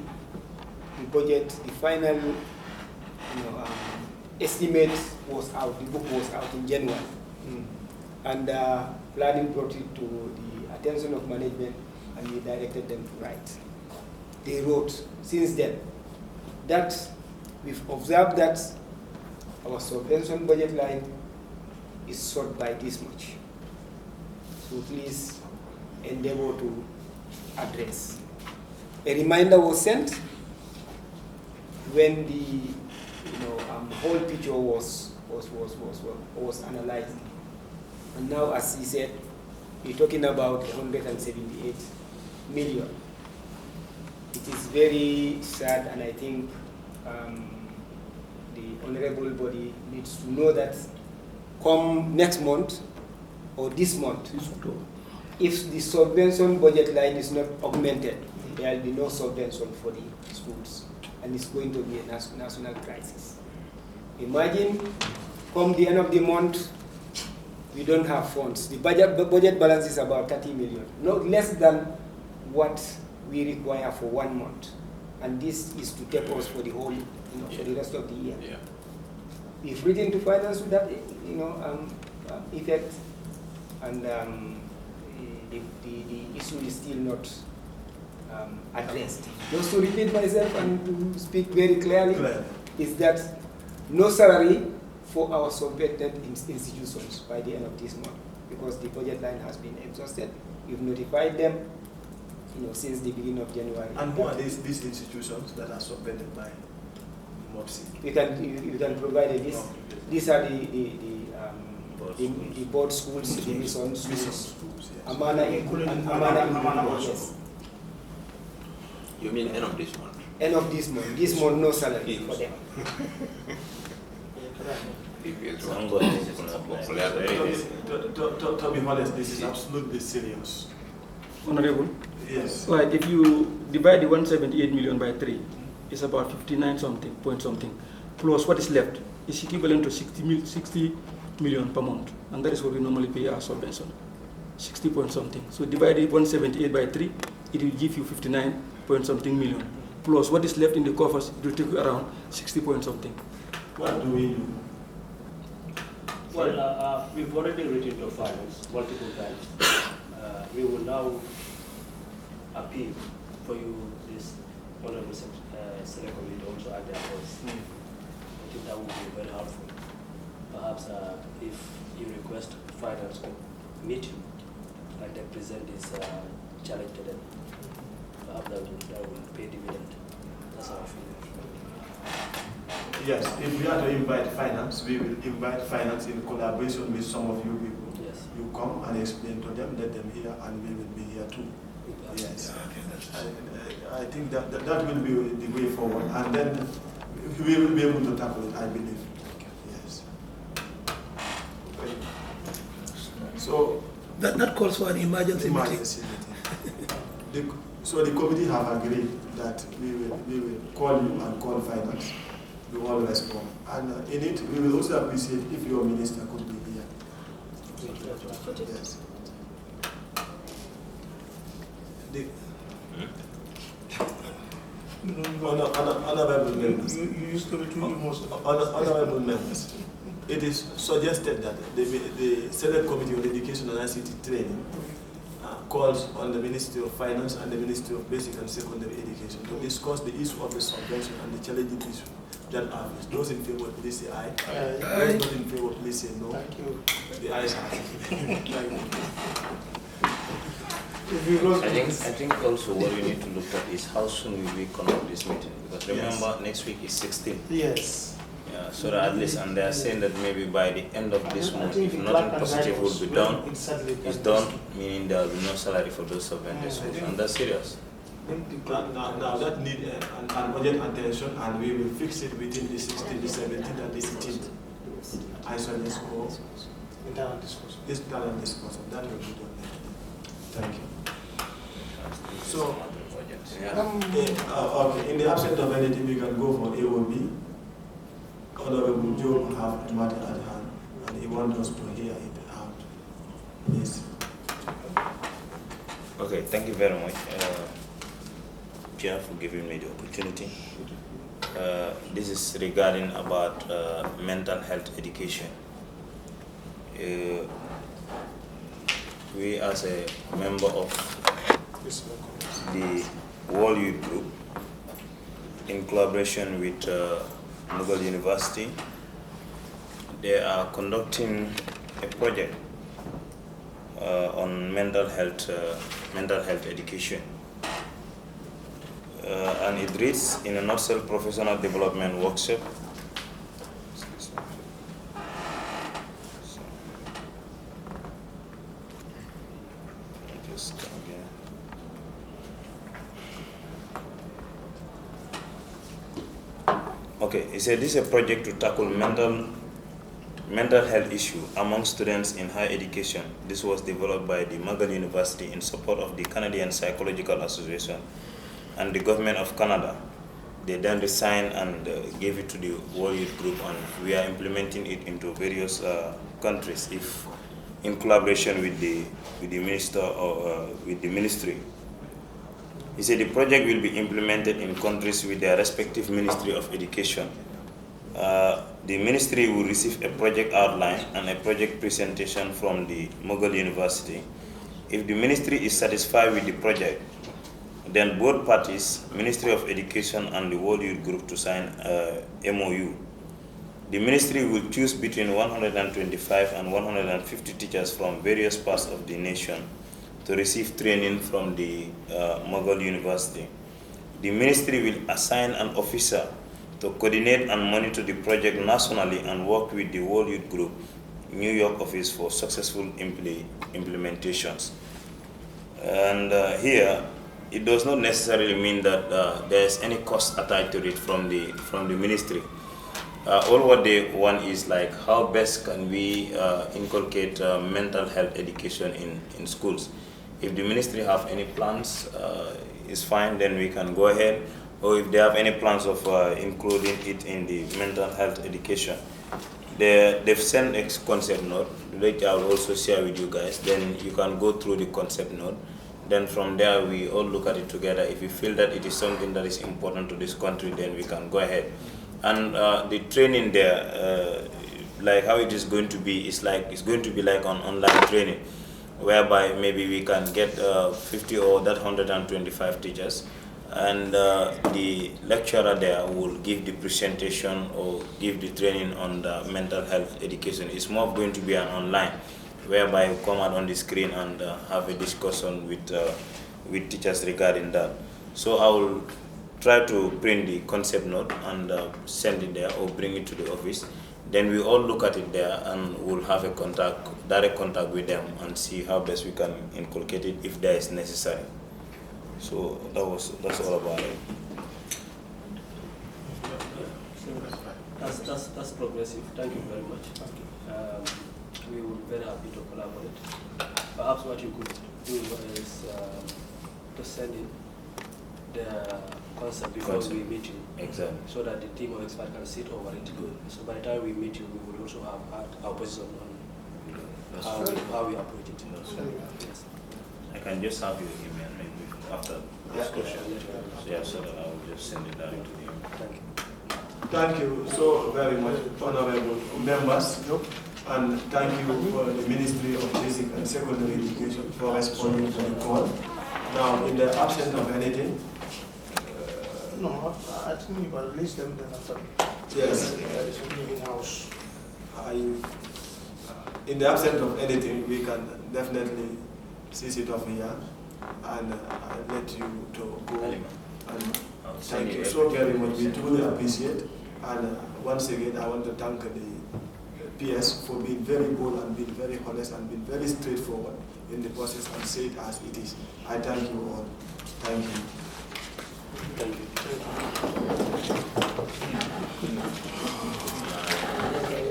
The budget, the final estimate was out, the book was out in January. And planning brought it to the attention of management and we directed them to write. They wrote since then that we've observed that our subvention budget line is short by this much. So please endeavor to address. A reminder was sent when the whole picture was analyzed. And now, as he said, we're talking about 178 million. It is very sad, and I think the honorable body needs to know that come next month or this month, if the subvention budget line is not augmented, there will be no subvention for the schools, and it's going to be a national crisis. Imagine, come the end of the month, we don't have funds. The budget balance is about 30 million, not less than what we require for 1 month. And this is to take us for the whole, for the rest of the year. Yeah. We've written to finance with that, effect, and the issue is still not addressed. Just to repeat myself and to speak very clearly, is that no salary for our subvented institutions by the end of this month, because the budget line has been exhausted. We've notified them, since the beginning of January. And who are these institutions that are subvented by MoBSE? You can provide a list. These are the board schools, the mission schools, AMAANA including, yes. You mean end of this month? End of this month. This month, no salary for them. To be honest, this is absolutely serious. Honorable? Yes. Right, if you divide the 178 million by 3, it's about 59 something, point something, plus what is left. is equivalent to 60 million per month, and that is what we normally pay our subvention, 60 point something. So divided 178 by 3, it will give you 59 point something million. Plus what is left in the coffers, it will take you around 60 point something. What do we do? Well, we've already written to finance multiple times. We will now appeal for you this honorable select committee also at their voice. I think that would be very helpful. Perhaps if you request finance meeting and they present this challenge to them, perhaps that will pay dividend. That's how I feel. Yes, if we are to invite finance, we will invite finance in collaboration with some of you people. Yes. You come and explain to them, let them hear, and we will be here too. Yes. I think that will be the way forward, and then we will be able to tackle it, I believe. Yes. So That calls for an emergency meeting. So the committee have agreed that we will call you and call finance. We all respond. And in it, we will also appreciate if your minister could be here. Yes. Honorable members. You used to retweet most. Honorable members. It is suggested that the Senate Committee on Education and ICT Training calls on the Ministry of Finance and the Ministry of Basic and Secondary Education to discuss the issue of the subvention and the challenging issue that are faced. Those in favor, please say aye. Those not in favor, please say no. Thank you. The ayes have it. Thank you. I think also what we need to look at is how soon will we conduct this meeting, because remember next week is 16. Yes. Yeah, so that at least, and they are saying that maybe by the end of this month, if nothing positive will be done, it's done, meaning there will be no salary for those subvented schools, and that's serious. Now that need an urgent attention, and we will fix it within the 16th, the 17th, and the 18th. I suggest all Internal discussion. this talent discussion. That will be done. Thank you. So, okay, in the absence of anything, we can go for AOB. Honorable Joe have a matter at hand, and he wants us to hear it out. Yes. Okay, thank you very much, Chair, for giving me the opportunity. This is regarding about mental health education. We as a member of the World Youth Group, in collaboration with Mughal University, they are conducting a project on mental health education, and it reads in a nutshell professional development workshop. Okay, he said this is a project to tackle mental health issue among students in higher education. This was developed by the Mughal University in support of the Canadian Psychological Association and the government of Canada. They then resigned and gave it to the World Youth Group, and we are implementing it into various countries, if in collaboration with the minister or with the ministry. He said the project will be implemented in countries with their respective Ministry of Education. The ministry will receive a project outline and a project presentation from the Mughal University. If the ministry is satisfied with the project, then both parties, Ministry of Education and the World Youth Group, to sign a MOU. The ministry will choose between 125 and 150 teachers from various parts of the nation to receive training from the Mughal University. The ministry will assign an officer to coordinate and monitor the project nationally and work with the World Youth Group New York office for successful implementations. And here, it does not necessarily mean that there is any cost attached to it from the ministry. All what they want is like how best can we inculcate mental health education in schools. If the ministry have any plans, it's fine, then we can go ahead. or if they have any plans of including it in the mental health education. They've sent a concept note, which I will also share with you guys. Then you can go through the concept note. Then from there, we all look at it together. If you feel that it is something that is important to this country, then we can go ahead. And the training there, like how it is going to be, it's going to be like an online training, whereby maybe we can get 50 or that 125 teachers, and the lecturer there will give the presentation or give the training on the mental health education. It's more going to be an online, whereby you come out on the screen and have a discussion with teachers regarding that. So I will try to print the concept note and send it there or bring it to the office. Then we all look at it there and we'll have a direct contact with them and see how best we can inculcate it if there is necessary. So that's all about it. That's progressive. Thank you very much. We will be very happy to collaborate. Perhaps what you could do is to send in the concept before we meet you. Exactly. So that the team of experts can sit over it. Good. So by the time we meet you, we will also have had our position on how we approach it. Yes. I can just have your email maybe after discussion. Yeah, so that I will just send it directly to you. Thank you. Thank you so very much, honorable members. And thank you for the Ministry of Basic and Secondary Education for responding to the call. Now, in the absence of anything, no, I think you can release them then after. yes, In-house. in the absence of anything, we can definitely cease it off here and let you to go. And thank you so very much. We truly appreciate. And once again, I want to thank the PS for being very bold and being very honest and being very straightforward in the process and say it as it is. I thank you all. Thank you. Thank you.